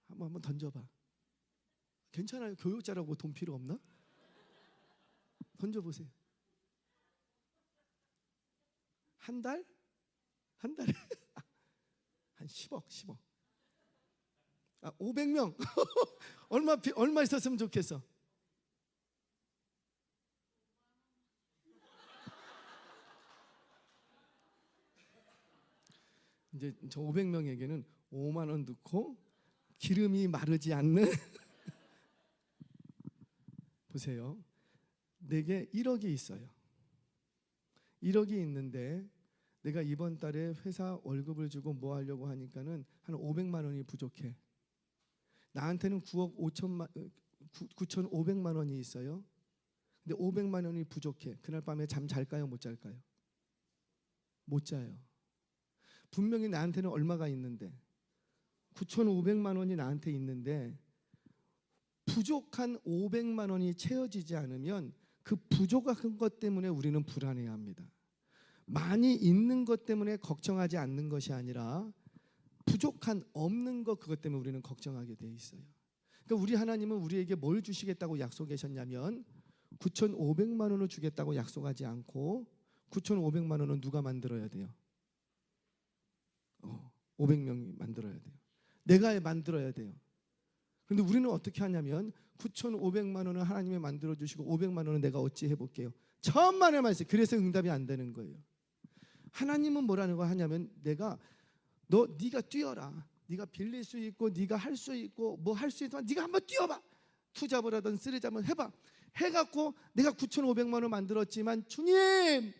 A: 한번 던져봐. 괜찮아요. 교육자라고 돈 필요 없나? 던져보세요. 한 달? 한 달에? 한 10억. 500명. 얼마 있었으면 좋겠어? 이제 저 500명에게는 5만 원 넣고 기름이 마르지 않는 보세요. 내게 1억이 있어요. 1억이 있는데 내가 이번 달에 회사 월급을 주고 뭐 하려고 하니까는 한 500만 원이 부족해. 나한테는 9,500만 원이 있어요. 근데 500만 원이 부족해. 그날 밤에 잠 잘까요? 못 잘까요? 못 자요. 분명히 나한테는 얼마가 있는데 9,500만 원이 나한테 있는데 부족한 500만 원이 채워지지 않으면 그 부족한 것 때문에 우리는 불안해합니다. 많이 있는 것 때문에 걱정하지 않는 것이 아니라 부족한 없는 것 그것 때문에 우리는 걱정하게 돼 있어요. 그러니까 우리 하나님은 우리에게 뭘 주시겠다고 약속하셨냐면 9,500만 원을 주겠다고 약속하지 않고 9,500만 원은 누가 만들어야 돼요? 500명이 만들어야 돼요. 내가 만들어야 돼요. 그런데 우리는 어떻게 하냐면 9,500만 원은 하나님이 만들어 주시고 500만 원은 내가 어찌 해볼게요. 천만의 말씀. 그래서 응답이 안 되는 거예요. 하나님은 뭐라는 거 하냐면 네가 뛰어라. 네가 빌릴 수 있고 네가 할 수 있고 뭐 할 수 있지만 네가 한번 뛰어봐. 투잡을 하든 쓰레잡을 해봐. 해갖고 내가 9,500만 원 만들었지만 주님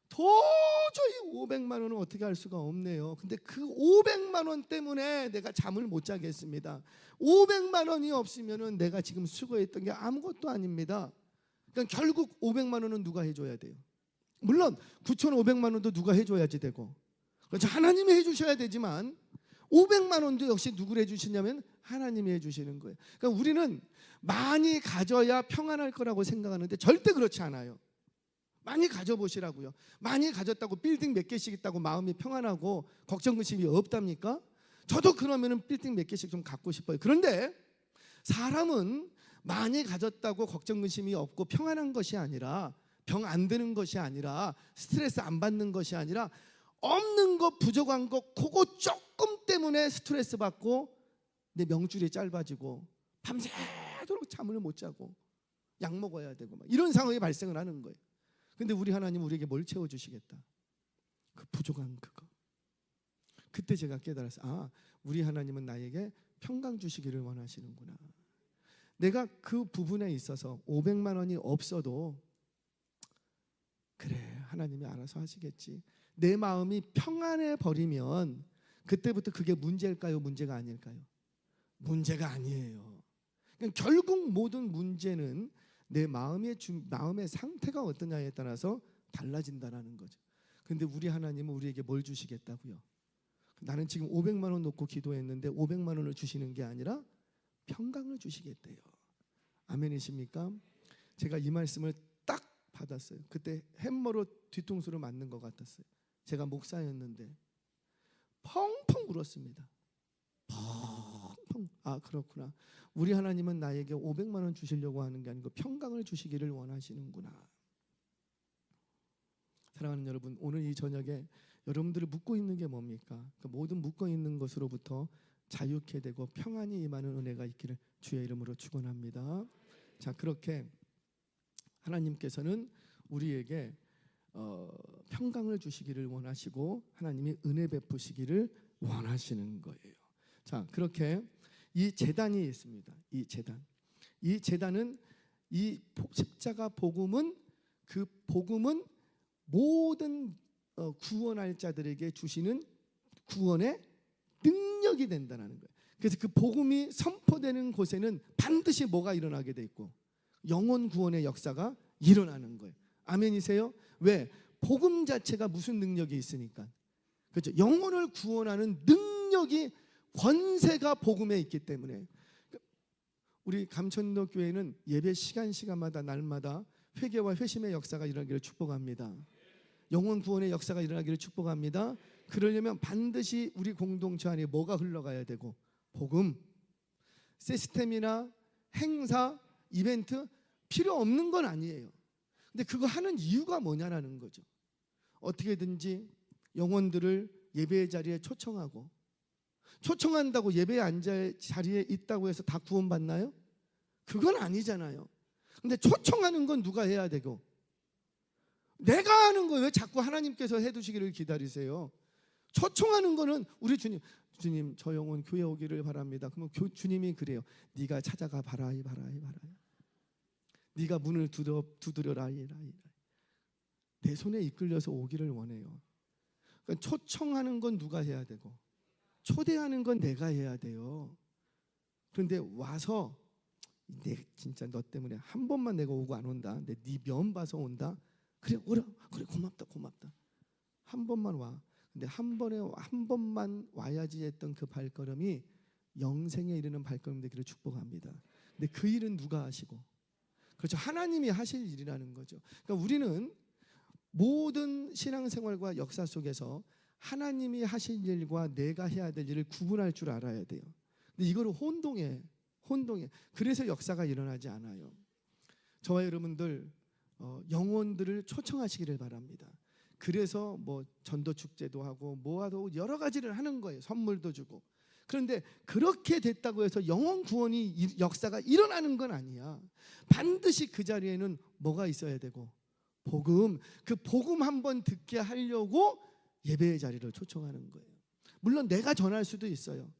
A: 도저히 500만 원은 어떻게 할 수가 없네요. 근데 그 500만 원 때문에 내가 잠을 못 자겠습니다. 500만 원이 없으면은 내가 지금 수고했던 게 아무것도 아닙니다. 그러니까 결국 500만 원은 누가 해줘야 돼요? 물론 9,500만 원도 누가 해줘야지 되고 그렇죠. 하나님이 해주셔야 되지만 500만 원도 역시 누구를 해주시냐면 하나님이 해주시는 거예요. 그러니까 우리는 많이 가져야 평안할 거라고 생각하는데 절대 그렇지 않아요. 많이 가져보시라고요. 많이 가졌다고 빌딩 몇 개씩 있다고 마음이 평안하고 걱정 근심이 없답니까? 저도 그러면은 빌딩 몇 개씩 좀 갖고 싶어요. 그런데 사람은 많이 가졌다고 걱정 근심이 없고 평안한 것이 아니라 병 안 드는 것이 아니라 스트레스 안 받는 것이 아니라 없는 것 부족한 것 그거 조금 때문에 스트레스 받고 내 명줄이 짧아지고 밤새도록 잠을 못 자고 약 먹어야 되고 막 이런 상황이 발생을 하는 거예요. 근데 우리 하나님은 우리에게 뭘 채워주시겠다? 그 부족한 그거. 그때 제가 깨달았어요. 아, 우리 하나님은 나에게 평강 주시기를 원하시는구나. 내가 그 부분에 있어서 500만 원이 없어도 그래, 하나님이 알아서 하시겠지. 내 마음이 평안해 버리면 그때부터 그게 문제일까요? 문제가 아닐까요? 문제가 아니에요. 그러니까 결국 모든 문제는 내 마음의 상태가 어떠냐에 따라서 달라진다라는 거죠. 근데 우리 하나님은 우리에게 뭘 주시겠다고요? 나는 지금 500만 원 놓고 기도했는데 500만 원을 주시는 게 아니라 평강을 주시겠대요. 아멘이십니까? 제가 이 말씀을 딱 받았어요. 그때 햄머로 뒤통수를 맞는 것 같았어요. 제가 목사였는데 펑펑 울었습니다. 펑펑. 아, 그렇구나. 우리 하나님은 나에게 500만 원 주시려고 하는 게 아니고 평강을 주시기를 원하시는구나. 사랑하는 여러분, 오늘 이 저녁에 여러분들을 묶고 있는 게 뭡니까? 그 모든 묶어 있는 것으로부터 자유케 되고 평안이 임하는 은혜가 있기를 주의 이름으로 축원합니다. 자, 그렇게 하나님께서는 우리에게 평강을 주시기를 원하시고 하나님이 은혜 베푸시기를 원하시는 거예요. 자, 그렇게 이 제단이 있습니다. 이 제단은 이 십자가 복음은 그 복음은 모든 구원할 자들에게 주시는 구원의 능력이 된다는 거예요. 그래서 그 복음이 선포되는 곳에는 반드시 뭐가 일어나게 돼 있고 영혼 구원의 역사가 일어나는 거예요. 아멘이세요? 왜? 복음 자체가 무슨 능력이 있으니까. 그렇죠? 영혼을 구원하는 능력이 권세가 복음에 있기 때문에 우리 감천도 교회는 예배 시간마다 날마다 회개와 회심의 역사가 일어나기를 축복합니다. 영혼 구원의 역사가 일어나기를 축복합니다. 그러려면 반드시 우리 공동체 안에 뭐가 흘러가야 되고 복음, 시스템이나 행사, 이벤트 필요 없는 건 아니에요. 근데 그거 하는 이유가 뭐냐라는 거죠. 어떻게든지 영혼들을 예배의 자리에 초청하고 초청한다고 예배에 앉아 자리에 있다고 해서 다 구원받나요? 그건 아니잖아요. 근데 초청하는 건 누가 해야 되고 내가 하는 거 왜 자꾸 하나님께서 해두시기를 기다리세요? 초청하는 거는 우리 주님 저 영혼 교회 오기를 바랍니다. 그러면 주님이 그래요. 네가 찾아가 봐라. 네가 문을 두드려라. 내 손에 이끌려서 오기를 원해요. 그러니까 초청하는 건 누가 해야 되고 초대하는 건 내가 해야 돼요. 그런데 와서 진짜 너 때문에 한 번만 내가 오고 안 온다. 네 면 봐서 온다. 그래 고맙다. 한 번만 와. 근데 한 번만 와야지 했던 그 발걸음이 영생에 이르는 발걸음 되기를 축복합니다. 근데 그 일은 누가 하시고? 그렇죠. 하나님이 하실 일이라는 거죠. 그러니까 우리는 모든 신앙생활과 역사 속에서 하나님이 하실 일과 내가 해야 될 일을 구분할 줄 알아야 돼요. 근데 이거를 혼동해. 그래서 역사가 일어나지 않아요. 저와 여러분들 영혼들을 초청하시기를 바랍니다. 그래서 뭐 전도 축제도 하고 뭐하도 여러 가지를 하는 거예요. 선물도 주고. 그런데 그렇게 됐다고 해서 영혼 구원이 역사가 일어나는 건 아니야. 반드시 그 자리에는 뭐가 있어야 되고 복음, 그 복음 한번 듣게 하려고 예배의 자리를 초청하는 거예요. 물론 내가 전할 수도 있어요.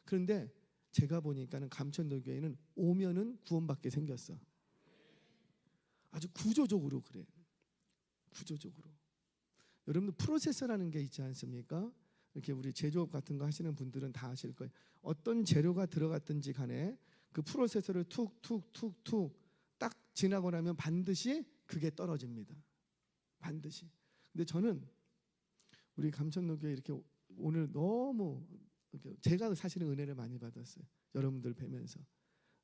A: 그런데 제가 보니까는 감천도 교회는 오면은 구원받게 생겼어. 아주 구조적으로 그래. 여러분들 프로세서라는 게 있지 않습니까? 이렇게 우리 제조업 같은 거 하시는 분들은 다 아실 거예요. 어떤 재료가 들어갔든지 간에 그 프로세서를 툭툭툭툭 딱 지나고 나면 반드시 그게 떨어집니다. 반드시. 근데 저는 우리 감천노교회 이렇게 오늘 너무 제가 사실은 은혜를 많이 받았어요. 여러분들 뵈면서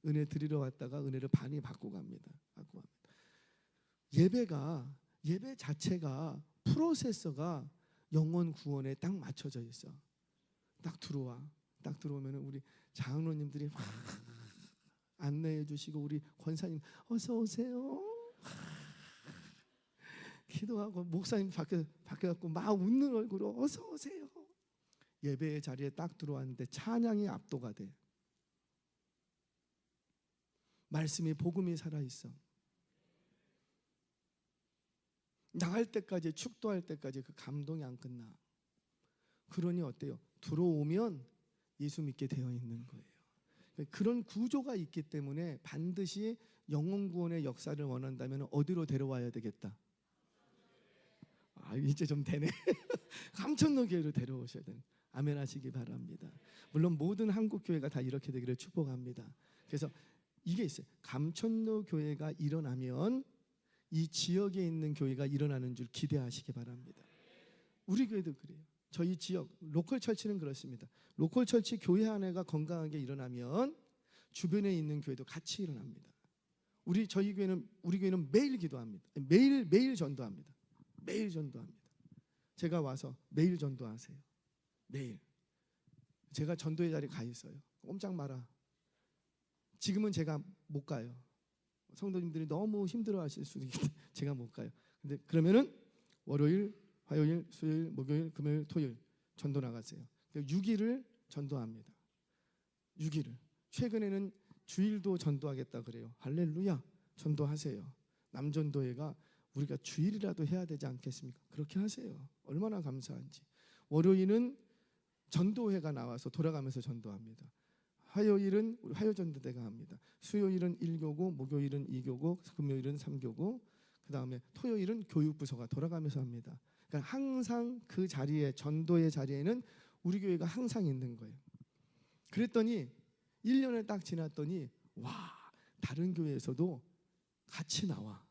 A: 은혜 드리러 왔다가 은혜를 많이 받고 갑니다. 예배 자체가 프로세서가 영혼 구원에 딱 맞춰져 있어. 딱 들어오면은 우리 장로님들이 막 안내해 주시고 우리 권사님 어서 오세요. 기도하고 목사님 밖에 갖고 막 웃는 얼굴로 어서 오세요. 예배의 자리에 딱 들어왔는데 찬양이 압도가 돼. 말씀이 복음이 살아 있어. 나갈 때까지, 축도할 때까지 그 감동이 안 끝나. 그러니 어때요? 들어오면 예수 믿게 되어 있는 거예요. 그런 구조가 있기 때문에 반드시 영혼 구원의 역사를 원한다면 어디로 데려와야 되겠다? 이제 좀 되네. 감천로 교회로 데려오셔야 돼요. 아멘 하시기 바랍니다. 물론 모든 한국 교회가 다 이렇게 되기를 축복합니다. 그래서 이게 있어요. 감천로 교회가 일어나면 이 지역에 있는 교회가 일어나는 줄 기대하시기 바랍니다. 우리 교회도 그래요. 저희 지역 로컬 처치는 그렇습니다. 로컬 처치 교회 하나가 건강하게 일어나면 주변에 있는 교회도 같이 일어납니다. 우리 교회는 매일 기도합니다. 매일 전도합니다. 매일 전도합니다. 제가 와서 매일 전도하세요. 매일. 제가 전도의 자리에 가 있어요. 꼼짝 마라. 지금은 제가 못 가요. 성도님들이 너무 힘들어하실 수도 있는데 제가 못 가요. 근데 그러면은 월요일, 화요일, 수요일, 목요일, 금요일, 토요일 전도 나가세요. 6일을 전도합니다. 6일을. 최근에는 주일도 전도하겠다 그래요. 할렐루야. 전도하세요. 남전도회가 우리가 주일이라도 해야 되지 않겠습니까? 그렇게 하세요. 얼마나 감사한지. 월요일은 전도회가 나와서 돌아가면서 전도합니다. 화요일은 우리 화요전도대가 합니다. 수요일은 1교구, 목요일은 2교구, 금요일은 3교구, 그 다음에 토요일은 교육부서가 돌아가면서 합니다. 그러니까 항상 그 자리에, 전도의 자리에는 우리 교회가 항상 있는 거예요. 그랬더니 1년을 딱 지났더니 와, 다른 교회에서도 같이 나와.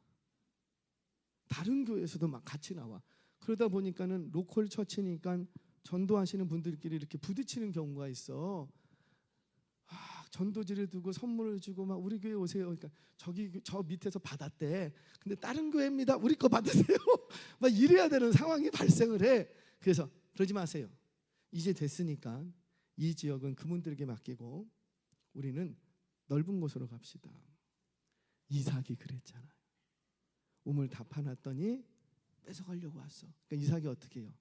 A: 다른 교회에서도 막 같이 나와. 그러다 보니까는 로컬 처치니까 전도하시는 분들끼리 이렇게 부딪히는 경우가 있어. 전도지를 두고 선물을 주고 막 우리 교회 오세요. 그러니까 저 밑에서 받았대. 근데 다른 교회입니다. 우리 거 받으세요. 막 이래야 되는 상황이 발생을 해. 그래서 그러지 마세요. 이제 됐으니까 이 지역은 그분들에게 맡기고 우리는 넓은 곳으로 갑시다. 이삭이 그랬잖아요. 우물 다 파놨더니 뺏어가려고 왔어. 그러니까 이삭이 어떻게 해요?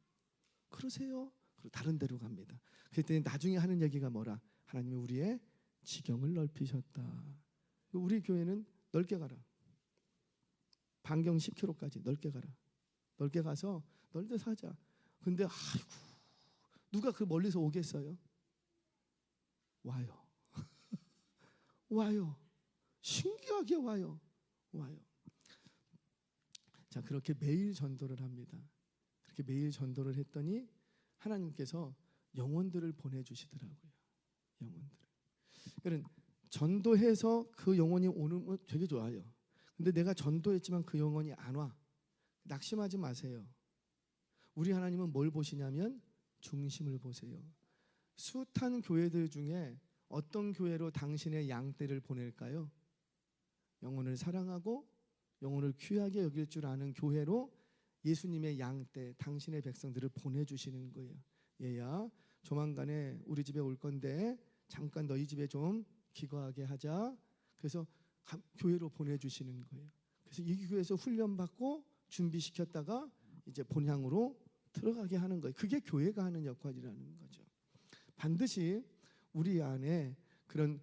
A: 그러세요. 그리고 다른 데로 갑니다. 그랬더니 나중에 하는 얘기가 뭐라? 하나님이 우리의 지경을 넓히셨다. 우리 교회는 넓게 가라. 반경 10km까지 넓게 가라. 넓게 가서 넓게 사자. 근데 아이고 누가 그 멀리서 오겠어요? 와요. 와요. 신기하게 와요. 자, 그렇게 매일 전도를 합니다. 그렇게 매일 전도를 했더니 하나님께서 영혼들을 보내주시더라고요. 영혼들. 그러니까 전도해서 그 영혼이 오는 건 되게 좋아요. 근데 내가 전도했지만 그 영혼이 안 와. 낙심하지 마세요. 우리 하나님은 뭘 보시냐면 중심을 보세요. 숱한 교회들 중에 어떤 교회로 당신의 양떼를 보낼까요? 영혼을 사랑하고 영혼을 귀하게 여길 줄 아는 교회로 예수님의 양떼, 당신의 백성들을 보내주시는 거예요. 얘야, 조만간에 우리 집에 올 건데 잠깐 너희 집에 좀 기거하게 하자. 그래서 교회로 보내주시는 거예요. 그래서 이 교회에서 훈련받고 준비시켰다가 이제 본향으로 들어가게 하는 거예요. 그게 교회가 하는 역할이라는 거죠. 반드시 우리 안에 그런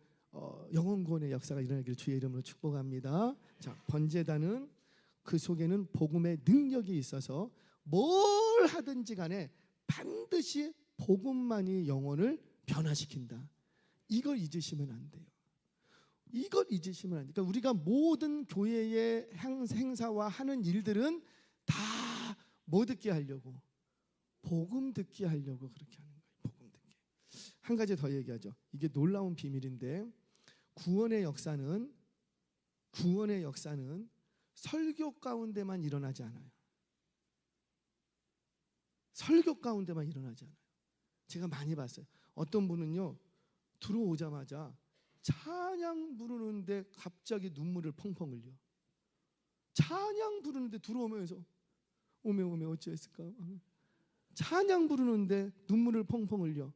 A: 영혼 구원의 역사가 일어나기를 주의 이름으로 축복합니다. 자, 번제단은 그 속에는 복음의 능력이 있어서 뭘 하든지 간에 반드시 복음만이 영혼을 변화시킨다. 이걸 잊으시면 안 돼요. 이걸 잊으시면 안 돼요. 그러니까 우리가 모든 교회의 행사와 하는 일들은 다 뭐 듣게 하려고? 복음 듣게 하려고 그렇게 하는 거예요. 복음 듣게. 한 가지 더 얘기하죠. 이게 놀라운 비밀인데 구원의 역사는 설교 가운데만 일어나지 않아요. 설교 가운데만 일어나지 않아요. 제가 많이 봤어요. 어떤 분은요 들어오자마자 찬양 부르는데 갑자기 눈물을 펑펑 흘려. 찬양 부르는데 들어오면서 오메 어찌했을까? 찬양 부르는데 눈물을 펑펑 흘려.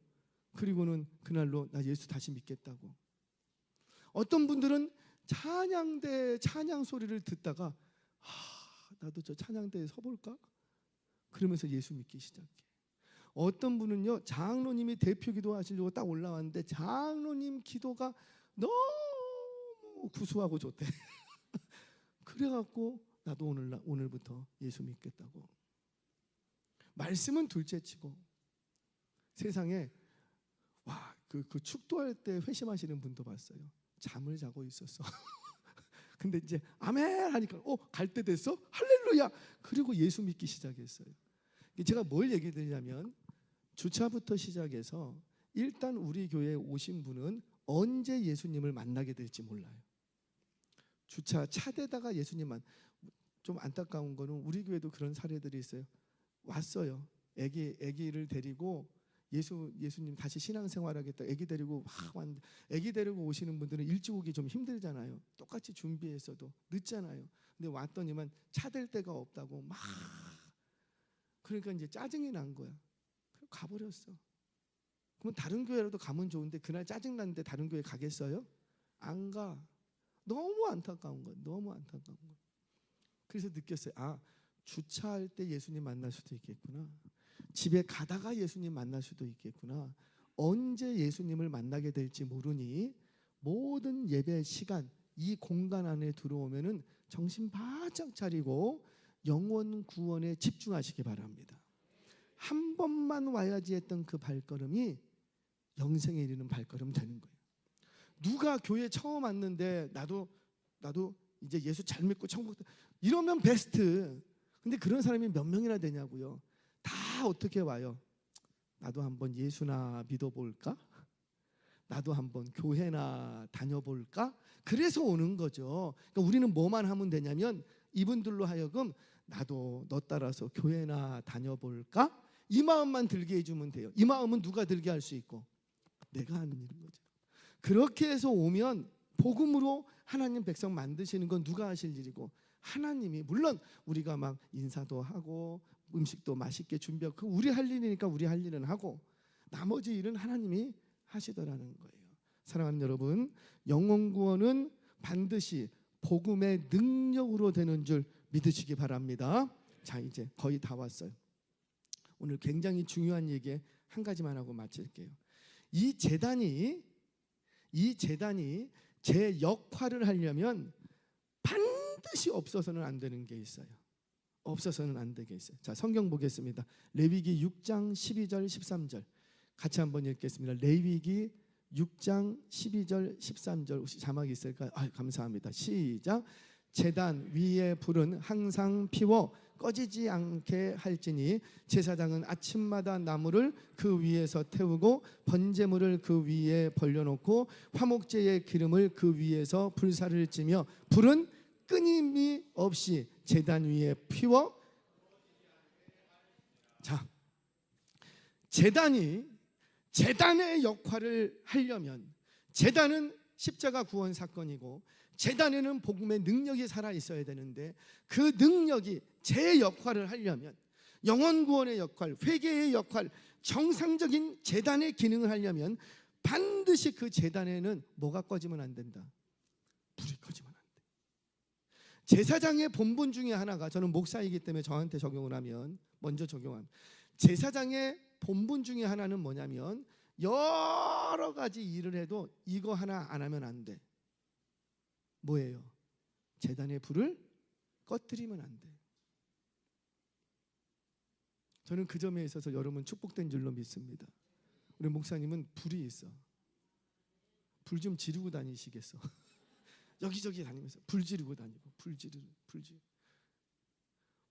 A: 그리고는 그날로 나 예수 다시 믿겠다고. 어떤 분들은 찬양대 찬양 소리를 듣다가 나도 저 찬양대에 서볼까? 그러면서 예수 믿기 시작해. 어떤 분은요 장로님이 대표 기도하시려고 딱 올라왔는데 장로님 기도가 너무 구수하고 좋대. 그래갖고 나도 오늘부터 예수 믿겠다고. 말씀은 둘째치고 세상에 그 축도할 때 회심하시는 분도 봤어요. 잠을 자고 있었어. 근데 이제 아멘 하니까 갈 때 됐어? 할렐루야. 그리고 예수 믿기 시작했어요. 제가 뭘 얘기 드리냐면 주차부터 시작해서 일단 우리 교회에 오신 분은 언제 예수님을 만나게 될지 몰라요. 주차 차대다가 예수님만. 좀 안타까운 거는 우리 교회도 그런 사례들이 있어요. 왔어요. 아기를 데리고 예수님 다시 신앙생활하겠다. 아기 데리고 막 왔는데, 아기 데리고 오시는 분들은 일찍 오기 좀 힘들잖아요. 똑같이 준비했어도 늦잖아요. 근데 왔더니만 차댈 데가 없다고 막. 그러니까 이제 짜증이 난 거야. 그래서 가버렸어. 그러면 다른 교회라도 가면 좋은데 그날 짜증 났는데 다른 교회 가겠어요? 안 가. 너무 안타까운 거야. 너무 안타까운 거야. 그래서 느꼈어요. 주차할 때 예수님 만날 수도 있겠구나. 집에 가다가 예수님 만날 수도 있겠구나. 언제 예수님을 만나게 될지 모르니 모든 예배 시간 이 공간 안에 들어오면은 정신 바짝 차리고 영혼 구원에 집중하시기 바랍니다. 한 번만 와야지 했던 그 발걸음이 영생에 이르는 발걸음 되는 거예요. 누가 교회 처음 왔는데 나도 이제 예수 잘 믿고 천국 이러면 베스트. 근데 그런 사람이 몇 명이나 되냐고요. 다 어떻게 와요? 나도 한번 예수나 믿어볼까? 나도 한번 교회나 다녀볼까? 그래서 오는 거죠. 그러니까 우리는 뭐만 하면 되냐면 이분들로 하여금 나도 너 따라서 교회나 다녀볼까? 이 마음만 들게 해주면 돼요. 이 마음은 누가 들게 할 수 있고? 내가 하는 일인 거죠. 그렇게 해서 오면 복음으로 하나님 백성 만드시는 건 누가 하실 일이고 하나님이. 물론 우리가 막 인사도 하고 음식도 맛있게 준비하고 우리 할 일이니까 우리 할 일은 하고 나머지 일은 하나님이 하시더라는 거예요. 사랑하는 여러분, 영혼 구원은 반드시 복음의 능력으로 되는 줄 믿으시기 바랍니다. 자, 이제 거의 다 왔어요. 오늘 굉장히 중요한 얘기 한 가지만 하고 마칠게요. 이 제단이 제 역할을 하려면 반드시 없어서는 안 되는 게 있어요. 없어서는 안 되게 있어요. 자, 성경 보겠습니다. 레위기 6장 12절 13절 같이 한번 읽겠습니다. 레위기 6장 12절 13절 혹시 자막이 있을까요? 감사합니다. 시작. 제단 위에 불은 항상 피워 꺼지지 않게 할지니 제사장은 아침마다 나무를 그 위에서 태우고 번제물을 그 위에 벌려놓고 화목제의 기름을 그 위에서 불사를 찌며 불은 끊임이 없이 제단 위에 피워. 자, 제단의 역할을 하려면 제단은 십자가 구원 사건이고 제단에는 복음의 능력이 살아 있어야 되는데 그 능력이 제 역할을 하려면 영혼 구원의 역할, 회개의 역할, 정상적인 제단의 기능을 하려면 반드시 그 제단에는 뭐가 꺼지면 안 된다? 불이 꺼지면 안 돼. 제사장의 본분 중에 하나가, 저는 목사이기 때문에 저한테 적용을 하면 먼저 적용합니다. 제사장의 본분 중에 하나는 뭐냐면 여러 가지 일을 해도 이거 하나 안 하면 안 돼. 뭐예요? 제단의 불을 꺼뜨리면 안 돼. 저는 그 점에 있어서 여러분 축복된 줄로 믿습니다. 우리 목사님은 불이 있어. 불 좀 지르고 다니시겠어. 여기저기 다니면서 불 지르고 다니고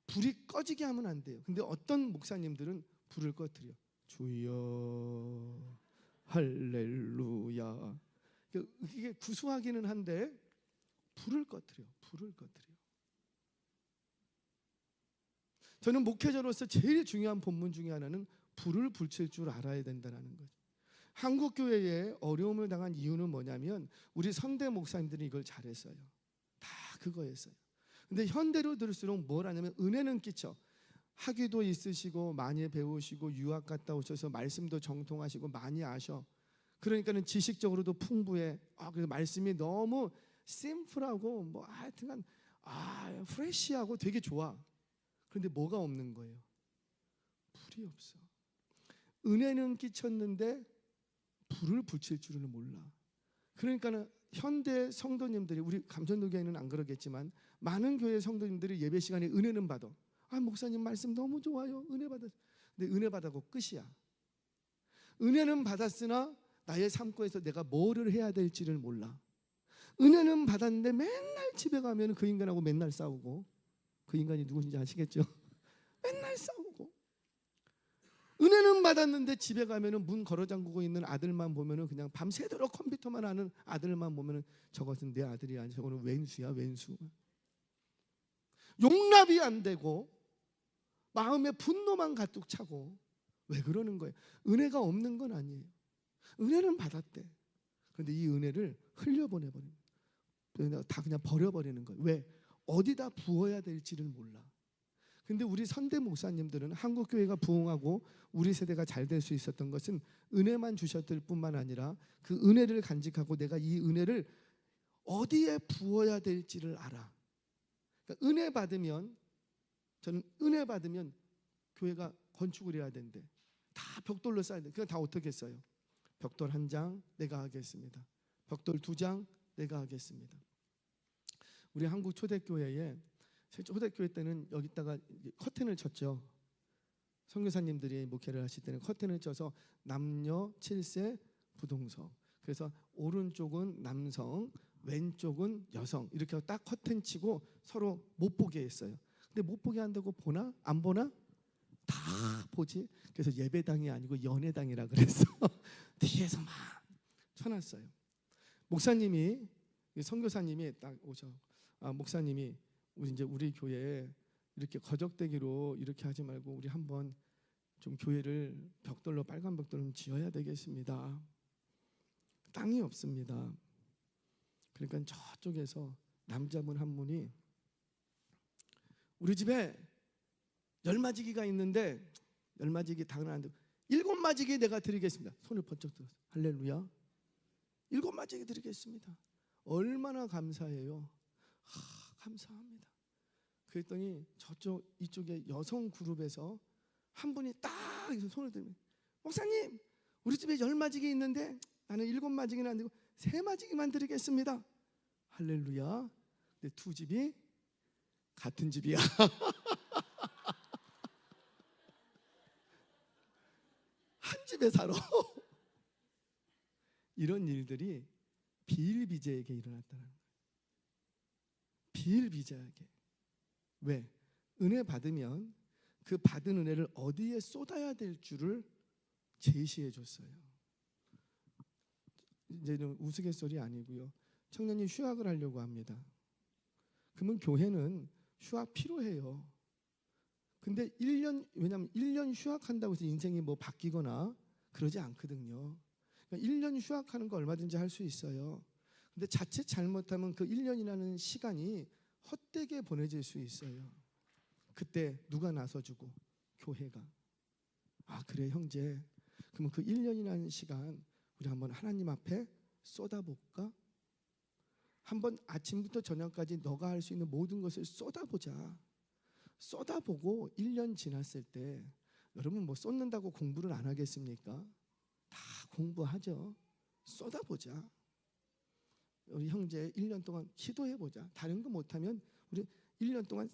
A: 불이 꺼지게 하면 안 돼요. 근데 어떤 목사님들은 불을 꺼뜨려. 주여 할렐루야. 이게 구수하기는 한데 불을 꺼뜨려. 저는 목회자로서 제일 중요한 본문 중에 하나는 불을 붙일 줄 알아야 된다는 거죠. 한국 교회에 어려움을 당한 이유는 뭐냐면 우리 선대 목사님들이 이걸 잘했어요. 다 그거였어요. 근데 현대로 들을수록 뭘 하냐면 은혜는 끼쳐. 학위도 있으시고 많이 배우시고 유학 갔다 오셔서 말씀도 정통하시고 많이 아셔. 그러니까는 지식적으로도 풍부해. 그래서 말씀이 너무 심플하고 뭐 하여튼간 프레시하고 되게 좋아. 그런데 뭐가 없는 거예요? 불이 없어. 은혜는 끼쳤는데 불을 붙일 줄은 몰라. 그러니까는 현대 성도님들이, 우리 감천도교회는 안 그러겠지만 많은 교회 성도님들이 예배 시간에 은혜는 받아. 목사님 말씀 너무 좋아요. 은혜 받았어. 근데 은혜 받았고 끝이야. 은혜는 받았으나 나의 삶고에서 내가 뭐를 해야 될지를 몰라. 은혜는 받았는데 맨날 집에 가면 그 인간하고 맨날 싸우고, 그 인간이 누군지 아시겠죠? 맨날 싸우고. 은혜는 받았는데 집에 가면은 문 걸어 잠그고 있는 아들만 보면은 그냥 밤새도록 컴퓨터만 하는 아들만 보면은 저것은 내 아들이 아니야. 저거는 왼수야, 왼수. 용납이 안 되고 마음에 분노만 가득 차고. 왜 그러는 거예요? 은혜가 없는 건 아니에요. 은혜는 받았대. 그런데 이 은혜를 흘려보내버리는 거예요. 다 그냥 버려버리는 거예요. 왜? 어디다 부어야 될지를 몰라. 근데 우리 선대 목사님들은 한국 교회가 부흥하고 우리 세대가 잘 될 수 있었던 것은 은혜만 주셨을 뿐만 아니라 그 은혜를 간직하고 내가 이 은혜를 어디에 부어야 될지를 알아. 그러니까 은혜 받으면, 저는 은혜 받으면 교회가 건축을 해야 된대. 다 벽돌로 쌓아야 돼. 그건 다 어떻게 써요? 벽돌 1장 내가 하겠습니다. 벽돌 2장 내가 하겠습니다. 우리 한국 초대교회에, 초대교회 때는 여기다가 커튼을 쳤죠. 선교사님들이 목회를 하실 때는 커튼을 쳐서 남녀 7세 부동석. 그래서 오른쪽은 남성, 왼쪽은 여성, 이렇게 딱 커튼 치고 서로 못 보게 했어요. 근데 못 보게 한다고 보나? 안 보나? 다 보지. 그래서 예배당이 아니고 연애당이라 그랬어. 뒤에서 막 쳐놨어요. 목사님이, 선교사님이 딱 오셔. 목사님이 우리 교회에 이렇게 거적대기로 이렇게 하지 말고 우리 한번 좀 교회를 벽돌로, 빨간 벽돌로 지어야 되겠습니다. 땅이 없습니다. 그러니까 저쪽에서 남자분 한 분이 우리 집에 10마지기가 있는데 10마지기 당연한데 7마지기 내가 드리겠습니다. 손을 번쩍 들었어요. 할렐루야. 7마지기 드리겠습니다. 얼마나 감사해요. 감사합니다. 그랬더니 이쪽에 여성 그룹에서 한 분이 딱 손을 들면, 목사님 우리 집에 10마지기 있는데 나는 7마지기는 안 되고 3마지기만 드리겠습니다. 할렐루야. 근데 두 집이 같은 집이야. 한 집에 살아. 이런 일들이 비일비재에게 일어났다는 거예요. 비일비재하게. 왜? 은혜 받으면 그 받은 은혜를 어디에 쏟아야 될 줄을 제시해 줬어요. 이제는 우스갯소리 아니고요. 청년이 휴학을 하려고 합니다. 그러면 교회는 휴학 필요해요. 근데 1년, 왜냐하면 1년 휴학한다고 해서 인생이 뭐 바뀌거나 그러지 않거든요. 그러니까 1년 휴학하는 거 얼마든지 할 수 있어요. 근데 자칫 잘못하면 그 1년이라는 시간이 헛되게 보내질 수 있어요. 그때 누가 나서주고? 교회가. 그래 형제, 그러면 그 1년이라는 시간 우리 한번 하나님 앞에 쏟아볼까? 한번 아침부터 저녁까지 너가 할 수 있는 모든 것을 쏟아보자. 쏟아보고 1년 지났을 때 여러분 뭐 쏟는다고 공부를 안 하겠습니까? 다 공부하죠. 쏟아보자. 우리 형제 1년 동안 기도해보자. 다른 거 못하면 우리 1년 동안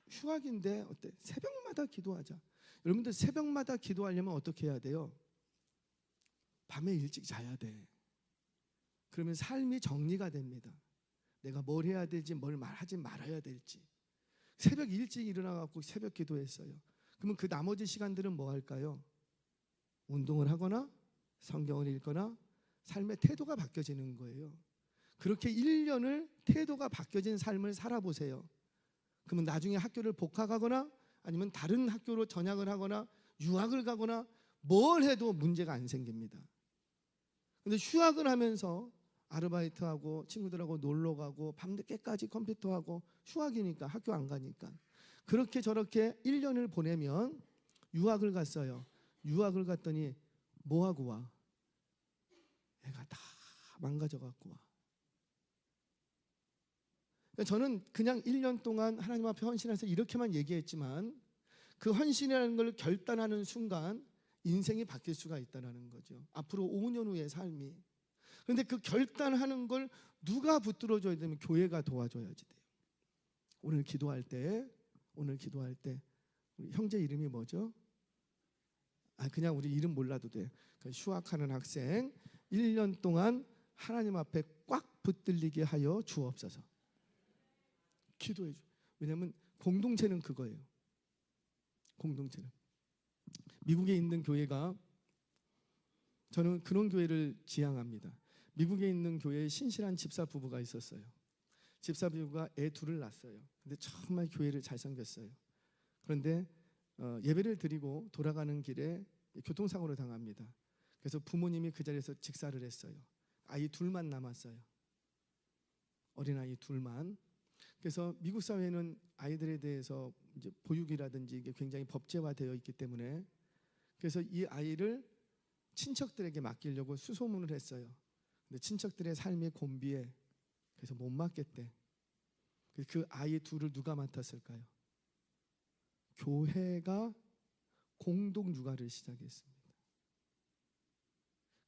A: 휴학인데 어때? 새벽마다 기도하자. 여러분들 새벽마다 기도하려면 어떻게 해야 돼요? 밤에 일찍 자야 돼. 그러면 삶이 정리가 됩니다. 내가 뭘 해야 될지, 뭘 하지 말아야 될지. 새벽 일찍 일어나갖고 새벽 기도했어요. 그러면 그 나머지 시간들은 뭐 할까요? 운동을 하거나 성경을 읽거나 삶의 태도가 바뀌어지는 거예요. 그렇게 1년을 태도가 바뀌어진 삶을 살아보세요. 그러면 나중에 학교를 복학하거나 아니면 다른 학교로 전학을 하거나 유학을 가거나 뭘 해도 문제가 안 생깁니다. 근데 휴학을 하면서 아르바이트하고 친구들하고 놀러가고 밤늦게까지 컴퓨터하고 휴학이니까 학교 안 가니까 그렇게 저렇게 1년을 보내면 유학을 갔어요. 유학을 갔더니 뭐하고 와? 애가 다 망가져갖고 와. 그러니까 저는 그냥 1년 동안 하나님 앞에 헌신해서 이렇게만 얘기했지만 그 헌신이라는 걸 결단하는 순간 인생이 바뀔 수가 있다는 거죠. 앞으로 5년 후의 삶이. 그런데 그 결단하는 걸 누가 붙들어줘야 되면 교회가 도와줘야지 돼요. 오늘 기도할 때 우리 형제 이름이 뭐죠? 그냥 우리 이름 몰라도 돼. 휴학하는 학생 1년 동안 하나님 앞에 꽉 붙들리게 하여 주옵소서. 기도해 줘. 왜냐하면 공동체는 그거예요. 공동체는. 미국에 있는 교회가, 저는 그런 교회를 지향합니다. 미국에 있는 교회에 신실한 집사 부부가 있었어요. 집사 부부가 애 둘을 낳았어요. 근데 정말 교회를 잘 섬겼어요. 그런데 예배를 드리고 돌아가는 길에 교통사고를 당합니다. 그래서 부모님이 그 자리에서 직사를 했어요. 아이 둘만 남았어요. 어린아이 둘만. 그래서 미국 사회는 아이들에 대해서 이제 보육이라든지 이게 굉장히 법제화되어 있기 때문에, 그래서 이 아이를 친척들에게 맡기려고 수소문을 했어요. 근데 친척들의 삶이 곤비해. 그래서 못 맡겠대. 그 아이 둘을 누가 맡았을까요? 교회가 공동 육아를 시작했습니다.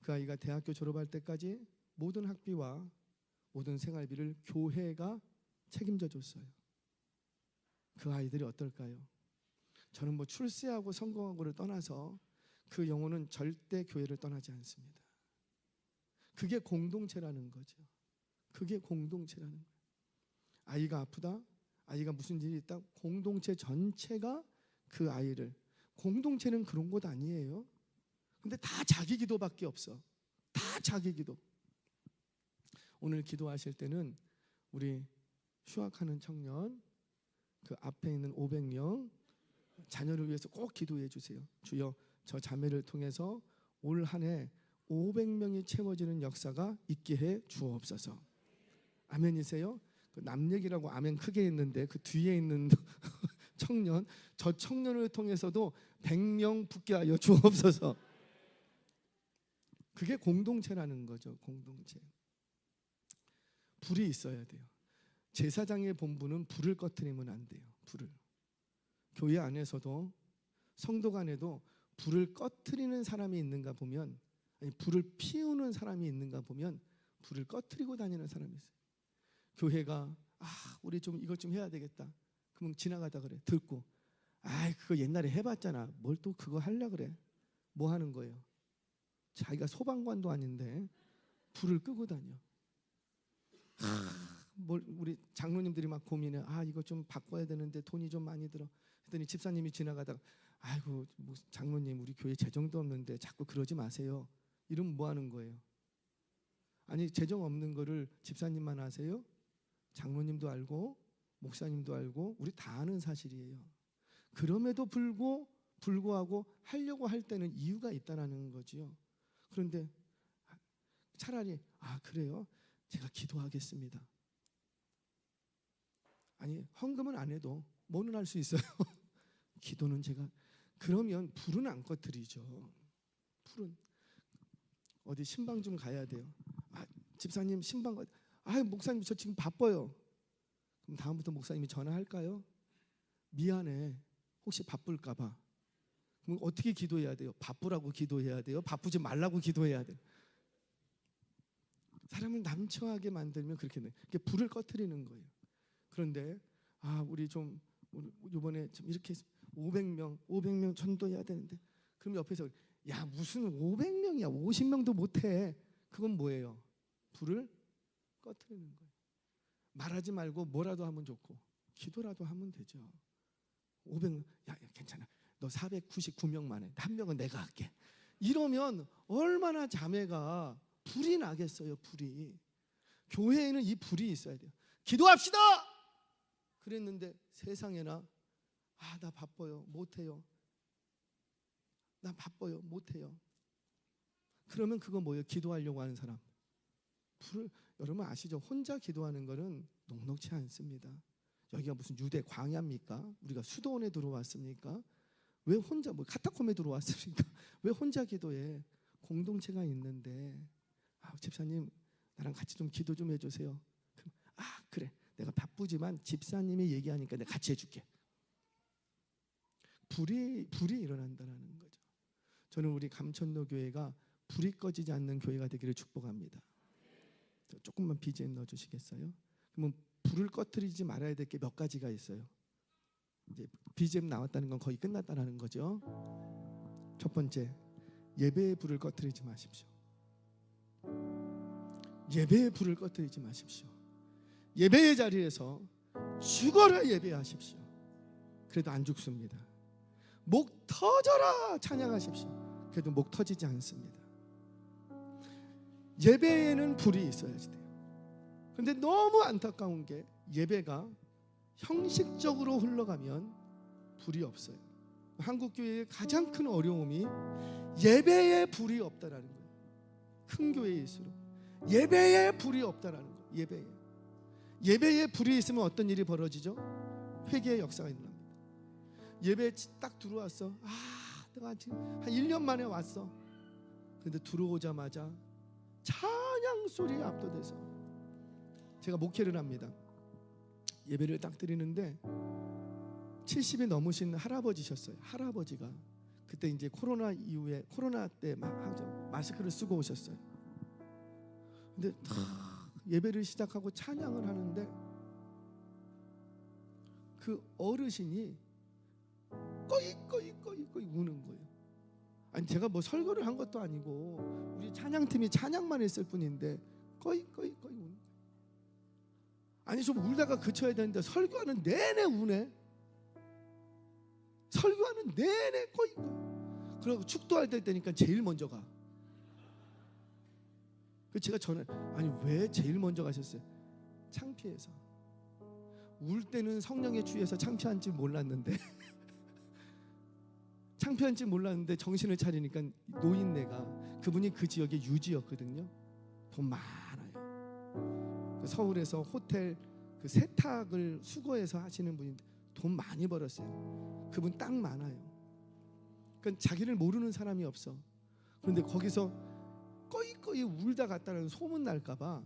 A: 그 아이가 대학교 졸업할 때까지 모든 학비와 모든 생활비를 교회가 책임져 줬어요. 그 아이들이 어떨까요? 저는 뭐 출세하고 성공하고를 떠나서 그 영혼은 절대 교회를 떠나지 않습니다. 그게 공동체라는 거죠. 그게 공동체라는 거예요. 아이가 아프다, 아이가 무슨 일이 있다, 공동체 전체가 그 아이를, 공동체는 그런 곳 아니에요. 근데 다 자기 기도밖에 없어. 다 자기 기도. 오늘 기도하실 때는 우리 휴학하는 청년, 그 앞에 있는 500명 자녀를 위해서 꼭 기도해 주세요. 주여, 저 자매를 통해서 올 한 해 500명이 채워지는 역사가 있게 해 주옵소서. 아멘이세요? 그 남 얘기라고 아멘 크게 했는데 그 뒤에 있는 청년, 저 청년을 통해서도 100명 붙게 하여 주옵소서. 그게 공동체라는 거죠. 공동체. 불이 있어야 돼요. 제사장의 본분은 불을 꺼트리면 안 돼요. 불을. 교회 안에서도 성도 간에도 불을 꺼트리는 사람이 있는가 보면, 아니 불을 피우는 사람이 있는가 보면 불을 꺼트리고 다니는 사람이 있어요. 교회가 우리 좀 이것 좀 해야 되겠다. 그러면 지나가다 그래. 듣고 그거 옛날에 해봤잖아. 뭘 또 그거 하려 그래. 뭐 하는 거예요? 자기가 소방관도 아닌데 불을 끄고 다녀. 우리 장로님들이 막 고민해. 이거 좀 바꿔야 되는데 돈이 좀 많이 들어. 그랬더니 집사님이 지나가다가 아이고 뭐 장로님 우리 교회 재정도 없는데 자꾸 그러지 마세요. 이러면 뭐 하는 거예요? 아니 재정 없는 거를 집사님만 아세요? 장로님도 알고 목사님도 알고 우리 다 아는 사실이에요. 그럼에도 불구하고 하려고 할 때는 이유가 있다라는 거지요. 그런데 차라리 그래요? 제가 기도하겠습니다. 아니 헌금은 안 해도 뭐는 할 수 있어요. 기도는 제가, 그러면 불은 안 꺼뜨리죠. 불은 어디 신방 좀 가야 돼요. 집사님 신방 목사님 저 지금 바빠요. 그럼 다음부터 목사님이 전화할까요? 미안해. 혹시 바쁠까 봐. 그럼 어떻게 기도해야 돼요? 바쁘라고 기도해야 돼요? 바쁘지 말라고 기도해야 돼요? 사람을 남처하게 만들면 그렇게 돼. 그게 불을 꺼뜨리는 거예요. 그런데 우리 좀 이번에 좀 이렇게 500명 전도해야 되는데, 그럼 옆에서 야 무슨 500명이야 50명도 못해. 그건 뭐예요? 불을 꺼뜨리는 거예요. 말하지 말고 뭐라도 하면 좋고 기도라도 하면 되죠. 500명 야 괜찮아. 너 499명만 해. 한 명은 내가 할게. 이러면 얼마나 자매가 불이 나겠어요. 불이. 교회에는 이 불이 있어야 돼요. 기도합시다. 그랬는데 세상에나 나 바빠요. 못해요. 나 바빠요. 못해요. 그러면 그거 뭐예요? 기도하려고 하는 사람. 불을, 여러분 아시죠? 혼자 기도하는 거는 녹록치 않습니다. 여기가 무슨 유대 광야입니까? 우리가 수도원에 들어왔습니까? 왜 혼자 카타콤에 들어왔습니까? 왜 혼자 기도해? 공동체가 있는데 집사님 나랑 같이 좀 기도 좀 해주세요. 그럼 그래 내가 바쁘지만 집사님이 얘기하니까 내가 같이 해줄게. 불이 일어난다는 거죠. 저는 우리 감천로 교회가 불이 꺼지지 않는 교회가 되기를 축복합니다. 조금만 BGM 넣어주시겠어요? 그러면 불을 꺼뜨리지 말아야 될 게 몇 가지가 있어요. 이제 BGM 나왔다는 건 거의 끝났다는 거죠. 첫 번째, 예배의 불을 꺼뜨리지 마십시오. 예배의 불을 꺼뜨리지 마십시오. 예배의 자리에서 죽어라 예배하십시오. 그래도 안 죽습니다. 목 터져라 찬양하십시오. 그래도 목 터지지 않습니다. 예배에는 불이 있어야지 돼요. 그런데 너무 안타까운 게 예배가 형식적으로 흘러가면 불이 없어요. 한국 교회의 가장 큰 어려움이 예배에 불이 없다라는 거예요. 큰 교회일수록 예배에 불이 없다라는 거예요. 예배에 불이 있으면 어떤 일이 벌어지죠? 회개의 역사가 일어납니다. 예배에 딱 들어왔어. 내가 지금 한 1년 만에 왔어. 근데 들어오자마자 찬양 소리에 압도돼서 제가 목회를 합니다. 예배를 딱 드리는데 70이 넘으신 할아버지셨어요. 할아버지가 그때 이제 코로나 이후에 코로나 때 마스크를 쓰고 오셨어요. 근데 예배를 시작하고 찬양을 하는데 그 어르신이 꺼이 우는 거예요. 아니 제가 뭐 설교를 한 것도 아니고 우리 찬양팀이 찬양만 했을 뿐인데 꺼이 우는 거예요. 아니 좀 울다가 그쳐야 되는데 설교하는 내내 우네. 설교하는 내내 꺼이. 그리고 축도할 때니까 제일 먼저 가. 그 제가 아니 왜 제일 먼저 가셨어요? 창피해서. 울 때는 성령에 취해서 창피한지 몰랐는데 정신을 차리니까 노인네가 그분이 그 지역의 유지였거든요. 돈 많아요. 서울에서 호텔 그 세탁을 수거해서 하시는 분인데 돈 많이 벌었어요. 그분 땅 많아요. 그러니까 자기를 모르는 사람이 없어. 그런데 거기서 꺼이 울다 갔다는 소문 날까봐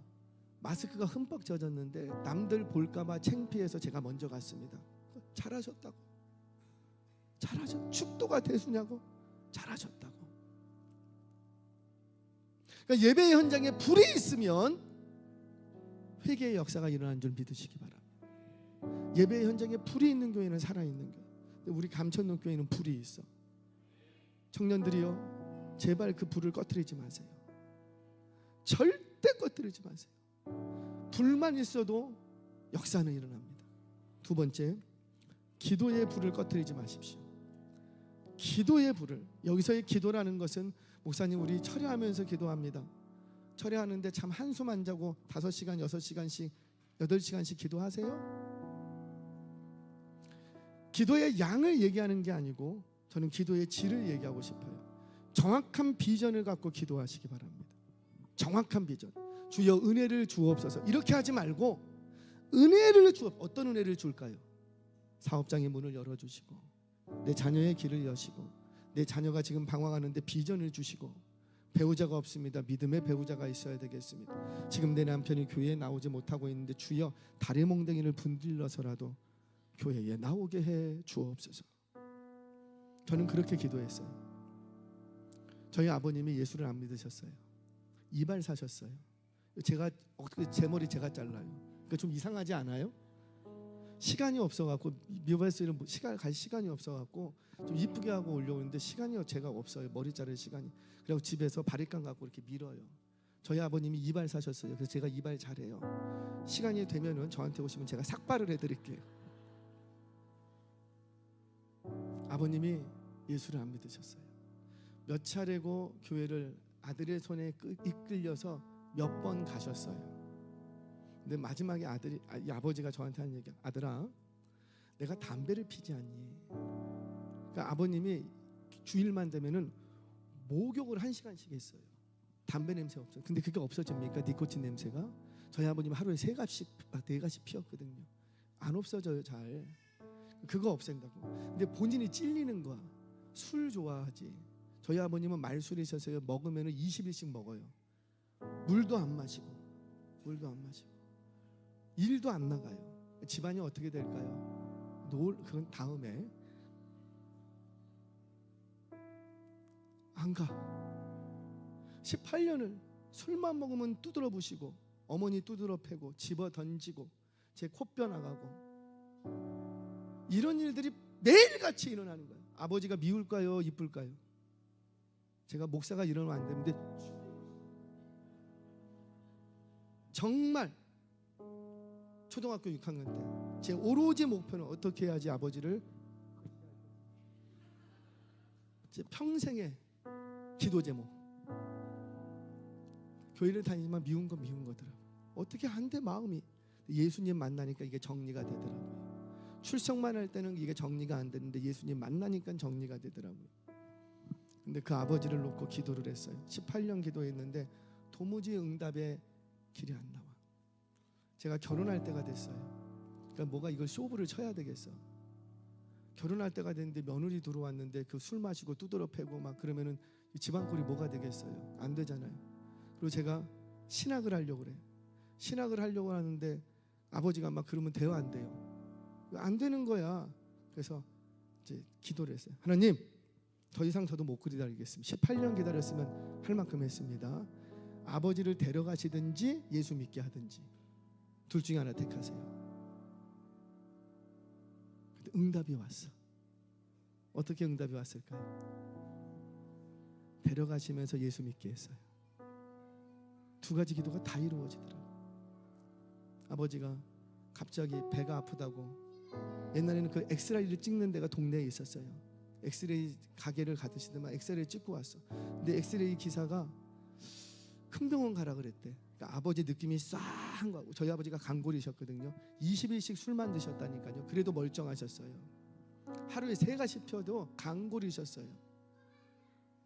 A: 마스크가 흠뻑 젖었는데 남들 볼까봐 창피해서 제가 먼저 갔습니다. 잘하셨다고. 축도가 대수냐고. 잘하셨다고. 그러니까 예배 현장에 불이 있으면 회개의 역사가 일어나는 줄 믿으시기 바랍니다. 예배 현장에 불이 있는 교회는 살아있는 교회. 우리 감천동 교회는 불이 있어. 청년들이요, 제발 그 불을 꺼뜨리지 마세요. 절대 꺼뜨리지 마세요. 불만 있어도 역사는 일어납니다. 두 번째, 기도의 불을 꺼뜨리지 마십시오. 기도의 불을, 여기서의 기도라는 것은 목사님 우리 철야하면서 기도합니다. 철야하는데 참 한숨 안 자고 5시간, 6시간씩, 8시간씩 기도하세요? 기도의 양을 얘기하는 게 아니고 저는 기도의 질을 얘기하고 싶어요. 정확한 비전을 갖고 기도하시기 바랍니다. 정확한 비전. 주여 은혜를 주옵소서. 이렇게 하지 말고 은혜를 어떤 은혜를 줄까요? 사업장의 문을 열어주시고 내 자녀의 길을 여시고 내 자녀가 지금 방황하는데 비전을 주시고 배우자가 없습니다. 믿음의 배우자가 있어야 되겠습니다. 지금 내 남편이 교회에 나오지 못하고 있는데 주여 다리 몽둥이를 분들러서라도 교회에 나오게 해 주옵소서. 저는 그렇게 기도했어요. 저희 아버님이 예수를 안 믿으셨어요. 이발 사셨어요. 제가 어떻게 제 머리 제가 잘라요. 그러니까 좀 이상하지 않아요? 시간이 없어갖고 미발소리는 갈 시간이 없어갖고 좀 이쁘게 하고 오려고 했는데 시간이 제가 없어요. 머리 자를 시간이. 그리고 집에서 바리깡 갖고 이렇게 밀어요. 저희 아버님이 이발 사셨어요. 그래서 제가 이발 잘해요. 시간이 되면은 저한테 오시면 제가 삭발을 해드릴게요. 아버님이 예수를 안 믿으셨어요. 몇 차례고 교회를 아들의 손에 이끌려서 몇 번 가셨어요. 근데 마지막에 아버지가 저한테 하는 얘기야. 아들아, 내가 담배를 피지 않니? 그러니까 아버님이 주일만 되면은 목욕을 1시간씩 했어요. 담배 냄새 없어요. 근데 그게 없어집니까? 니코틴 냄새가? 저희 아버님 하루에 3갑씩 4가씩 피웠거든요. 안 없어져요 잘. 그거 없앤다고. 근데 본인이 찔리는 거야. 술 좋아하지. 저희 아버님은 말술이셔서요. 먹으면은 20일씩 먹어요. 물도 안 마시고 일도 안 나가요. 집안이 어떻게 될까요? 그건 다음에. 안 가. 18년을 술만 먹으면 두드러 부시고 어머니 두드러 패고 집어 던지고 제 코뼈 나가고 이런 일들이 매일같이 일어나는 거예요. 아버지가 미울까요? 이쁠까요? 제가 목사가 이러면 안 되는데 정말 초등학교 6학년 때 제 오로지 목표는 어떻게 해야지 아버지를 제 평생의 기도 제목. 교회를 다니지만 미운 건 미운 거더라고요. 어떻게 한데 마음이 예수님 만나니까 이게 정리가 되더라고요. 출석만 할 때는 이게 정리가 안 되는데 예수님 만나니까 정리가 되더라고요. 근데 그 아버지를 놓고 기도를 했어요. 18년 기도했는데 도무지 응답의 길이 안 나와. 제가 결혼할 때가 됐어요. 그러니까 뭐가 이걸 쇼부를 쳐야 되겠어. 결혼할 때가 됐는데 며느리 들어왔는데 그 술 마시고 두드러 패고 막 그러면은 집안꼴이 뭐가 되겠어요? 안 되잖아요. 그리고 제가 신학을 하려고 그래. 신학을 하려고 하는데 아버지가 막 그러면 돼요, 안 돼요? 안 되는 거야. 그래서 이제 기도를 했어요. 하나님, 더 이상 저도 못 기다리겠습니다. 18년 기다렸으면 할 만큼 했습니다. 아버지를 데려가시든지 예수 믿게 하든지 둘 중에 하나 택하세요. 근데 응답이 왔어. 어떻게 응답이 왔을까요? 데려가시면서 예수 믿게 했어요. 두 가지 기도가 다 이루어지더라고요. 아버지가 갑자기 배가 아프다고, 옛날에는 그 엑스레이를 찍는 데가 동네에 있었어요. 엑스레이 가게를 가듯이더만 엑스레이 찍고 왔어. 근데 엑스레이 기사가 큰 병원 가라 그랬대. 그러니까 아버지 느낌이 싸한 거고, 저희 아버지가 강골이셨거든요. 20일씩 술만 드셨다니까요. 그래도 멀쩡하셨어요. 하루에 3가씩 펴도 강골이셨어요.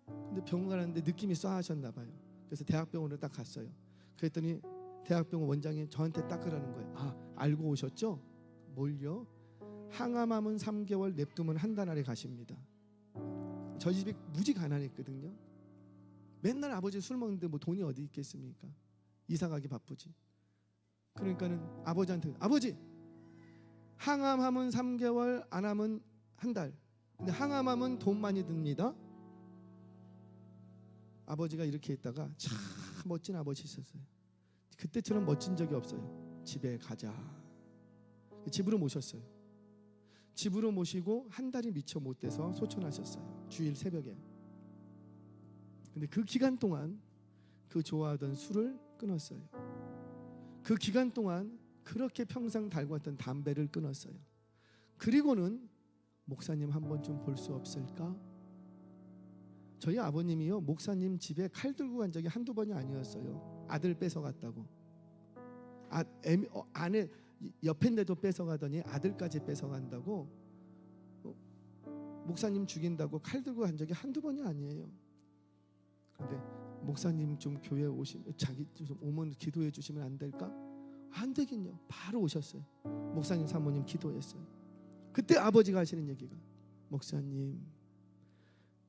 A: 근데 병원 가는데 느낌이 싸하셨나 봐요. 그래서 대학병원으로 딱 갔어요. 그랬더니 대학병원 원장이 저한테 딱 그러는 거예요. 아, 알고 오셨죠? 뭘요? 항암하면 3개월, 냅두면 한 달 안에 가십니다. 저희 집이 무지 가난했거든요. 맨날 아버지 술 먹는데 뭐 돈이 어디 있겠습니까? 이사 가기 바쁘지. 그러니까는 아버지한테, 아버지, 항암하면 3개월, 안 하면 한 달. 근데 항암하면 돈 많이 듭니다. 아버지가 이렇게 있다가 참 멋진 아버지셨어요. 그때처럼 멋진 적이 없어요. 집에 가자. 집으로 모셨어요. 집으로 모시고 한 달이 미처 못 돼서 소천하셨어요. 주일 새벽에. 근데 그 기간 동안 그 좋아하던 술을 끊었어요. 그 기간 동안 그렇게 평생 달궜던 담배를 끊었어요. 그리고는 목사님 한 번쯤 볼 수 없을까? 저희 아버님이요, 목사님 집에 칼 들고 간 적이 한두 번이 아니었어요. 아들 뺏어갔다고. 아내 옆인데도 뺏어가더니 아들까지 뺏어간다고. 목사님 죽인다고 칼 들고 간 적이 한두 번이 아니에요. 근데 목사님 좀 교회 오시면, 자기 좀 오면 기도해 주시면 안 될까? 안 되긴요. 바로 오셨어요. 목사님 사모님 기도했어요. 그때 아버지가 하시는 얘기가, 목사님,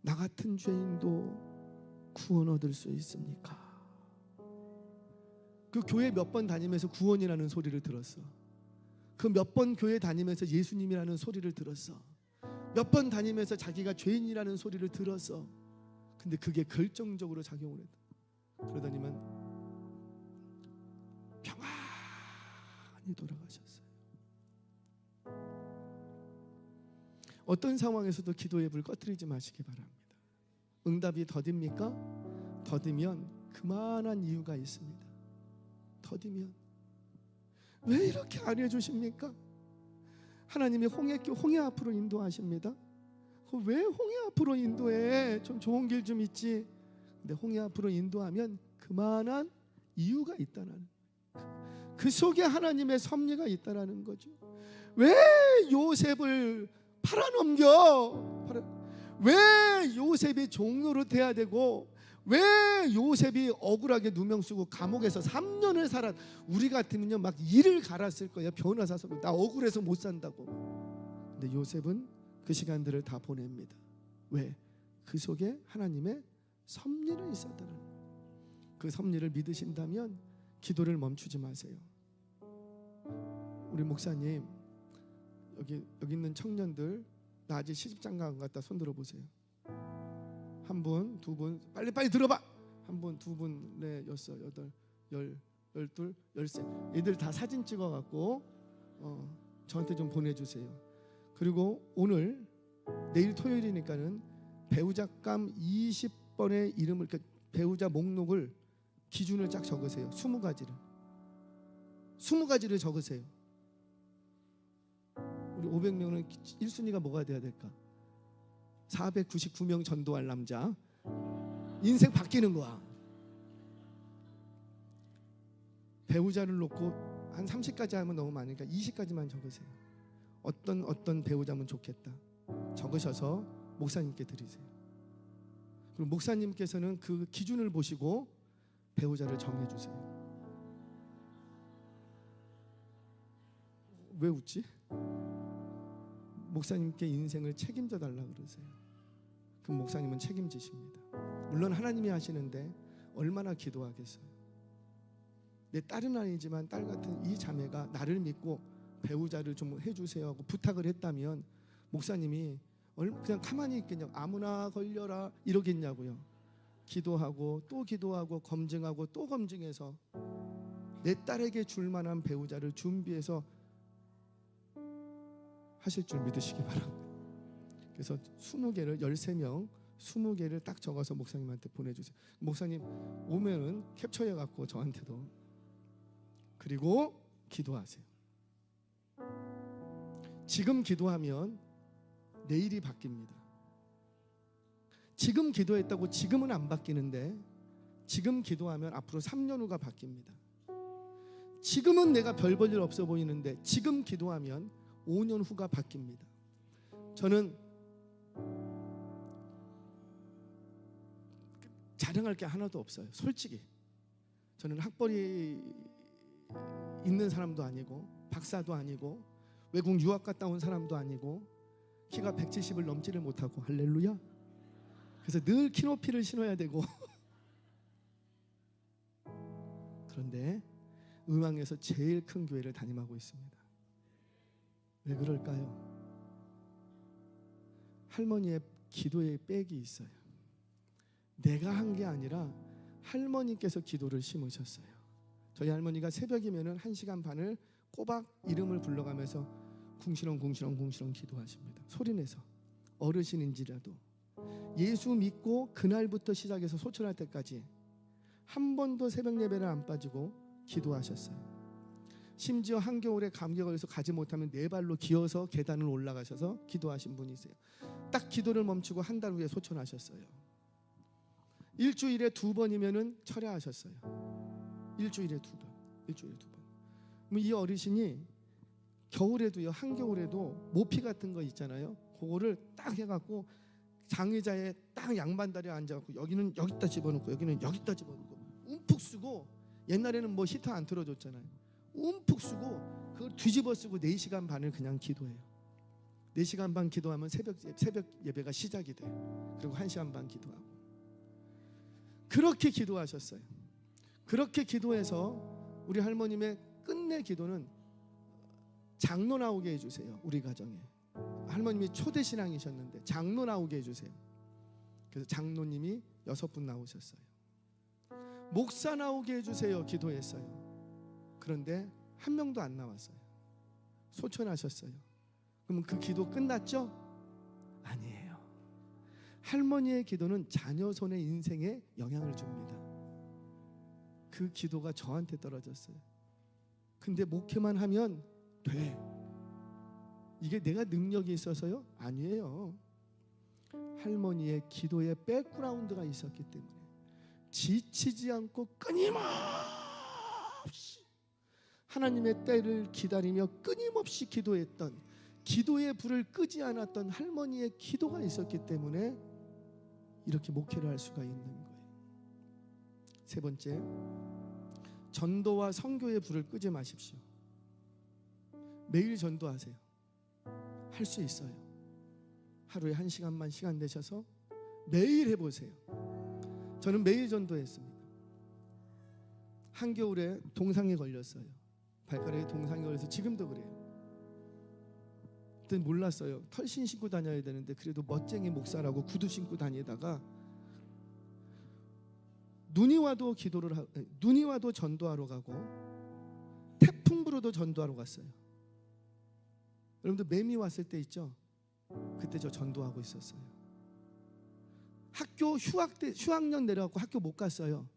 A: 나 같은 죄인도 구원 얻을 수 있습니까? 그 교회 몇 번 다니면서 구원이라는 소리를 들었어. 그 몇 번 교회 다니면서 예수님이라는 소리를 들었어. 몇 번 다니면서 자기가 죄인이라는 소리를 들었어. 근데 그게 결정적으로 작용을 했다. 그러더니만 평안히 돌아가셨어요. 어떤 상황에서도 기도의 불 꺼뜨리지 마시기 바랍니다. 응답이 더딥니까? 더디면 그만한 이유가 있습니다. 더디면 왜 이렇게 안 해주십니까? 하나님이 홍해 앞으로 인도하십니다. 왜 홍해 앞으로 인도해? 좀 좋은 길 좀 있지. 근데 홍해 앞으로 인도하면 그만한 이유가 있다는, 그 속에 하나님의 섭리가 있다는 거죠. 왜 요셉을 팔아넘겨? 왜 요셉이 종로로 돼야 되고, 왜 요셉이 억울하게 누명 쓰고 감옥에서 3년을 살아? 우리 같으면요 막 이를 갈았을 거예요. 변호사 서고 나 억울해서 못 산다고. 근데 요셉은 그 시간들을 다 보냅니다. 왜? 그 속에 하나님의 섭리는 있었다는 거예요. 그 섭리를 믿으신다면 기도를 멈추지 마세요. 우리 목사님, 여기 있는 청년들, 나 아직 시집장가 안 갔다 손 들어보세요. 한 분, 두 분, 빨리 들어봐. 한 분, 두 분, 넷, 여섯, 여덟, 열, 12, 13 애들 다 사진 찍어갖고 저한테 좀 보내주세요. 그리고 오늘 내일 토요일이니까는 배우자감 20번의 이름을, 그러니까 배우자 목록을 기준을 쫙 적으세요. 20가지를 적으세요. 우리 500명은 1순위가 뭐가 돼야 될까? 499명 전도할 남자. 인생 바뀌는 거야. 배우자를 놓고 한 30가지 하면 너무 많으니까 20가지만 적으세요. 어떤 배우자면 좋겠다. 적으셔서 목사님께 드리세요. 그리고 목사님께서는 그 기준을 보시고 배우자를 정해주세요. 왜 웃지? 목사님께 인생을 책임져 달라고 그러세요. 그럼 목사님은 책임지십니다. 물론 하나님이 하시는데 얼마나 기도하겠어요. 내 딸은 아니지만 딸 같은 이 자매가 나를 믿고 배우자를 좀 해주세요 하고 부탁을 했다면 목사님이 그냥 가만히 있겠냐고, 아무나 걸려라 이러겠냐고요. 기도하고 또 기도하고 검증하고 또 검증해서 내 딸에게 줄 만한 배우자를 준비해서 하실 줄 믿으시기 바랍니다. 그래서 20개를 13명 20개를 딱 적어서 목사님한테 보내주세요. 목사님 오면은 캡처해 갖고 저한테도, 그리고 기도하세요. 지금 기도하면 내일이 바뀝니다. 지금 기도했다고 지금은 안 바뀌는데 지금 기도하면 앞으로 3년 후가 바뀝니다. 지금은 내가 별 볼 일 없어 보이는데 지금 기도하면 5년 후가 바뀝니다. 저는 자랑할 게 하나도 없어요. 솔직히 저는 학벌이 있는 사람도 아니고 박사도 아니고 외국 유학 갔다 온 사람도 아니고 키가 170을 넘지를 못하고, 할렐루야. 그래서 늘 키높이를 신어야 되고 그런데 의왕에서 제일 큰 교회를 담임하고 있습니다. 왜 그럴까요? 할머니의 기도에 빽이 있어요. 내가 한 게 아니라 할머니께서 기도를 심으셨어요. 저희 할머니가 새벽이면은 1시간 반을 꼬박 이름을 불러가면서 궁시렁 기도하십니다. 소리내서. 어르신인지라도 예수 믿고 그날부터 시작해서 소천할 때까지 한 번도 새벽 예배를 안 빠지고 기도하셨어요. 심지어 한겨울에 감기가 걸려서 가지 못하면 4발로 기어서 계단을 올라가셔서 기도하신 분이세요. 딱 기도를 멈추고 한 달 후에 소천하셨어요. 일주일에 2번이면은 철야하셨어요. 일주일에 2번. 이 어르신이 겨울에도요, 한겨울에도 모피 같은 거 있잖아요. 그거를 딱 해갖고 장의자에 딱 양반다리에 앉아갖고 여기는 여기다 집어넣고 여기는 여기다 집어넣고 움푹 쓰고, 옛날에는 뭐 히터 안 틀어줬잖아요. 움푹 쓰고 그걸 뒤집어 쓰고 4시간 반을 그냥 기도해요. 4시간 반 기도하면 새벽 예배가 시작이 돼요. 그리고 1시간 반 기도하고. 그렇게 기도하셨어요. 그렇게 기도해서 우리 할머님의 끝내 기도는 장로 나오게 해주세요. 우리 가정에 할머님이 초대 신앙이셨는데 장로 나오게 해주세요. 그래서 장로님이 6분 나오셨어요. 목사 나오게 해주세요 기도했어요. 그런데 한 명도 안 나왔어요. 소천하셨어요. 그러면 그 기도 끝났죠? 아니에요. 할머니의 기도는 자녀 손의 인생에 영향을 줍니다. 그 기도가 저한테 떨어졌어요. 근데 목회만 하면 돼. 이게 내가 능력이 있어서요? 아니에요. 할머니의 기도에 백그라운드가 있었기 때문에 지치지 않고 끊임없이 하나님의 때를 기다리며 끊임없이 기도했던, 기도의 불을 끄지 않았던 할머니의 기도가 있었기 때문에 이렇게 목회를 할 수가 있는 거예요. 세 번째, 전도와 선교의 불을 끄지 마십시오. 매일 전도하세요. 할 수 있어요. 하루에 1시간만 시간 내셔서 매일 해보세요. 저는 매일 전도했습니다. 한겨울에 동상에 걸렸어요. 발가락에 동상에 걸려서 지금도 그래요. 그때 몰랐어요. 털신 신고 다녀야 되는데 그래도 멋쟁이 목사라고 구두 신고 다니다가 눈이 와도 눈이 와도 전도하러 가고 태풍 불어도 전도하러 갔어요. 여러분들 매미 왔을 때 있죠? 그때 저 전도하고 있었어요. 학교 휴학년 내려갖고 학교 못 갔어요.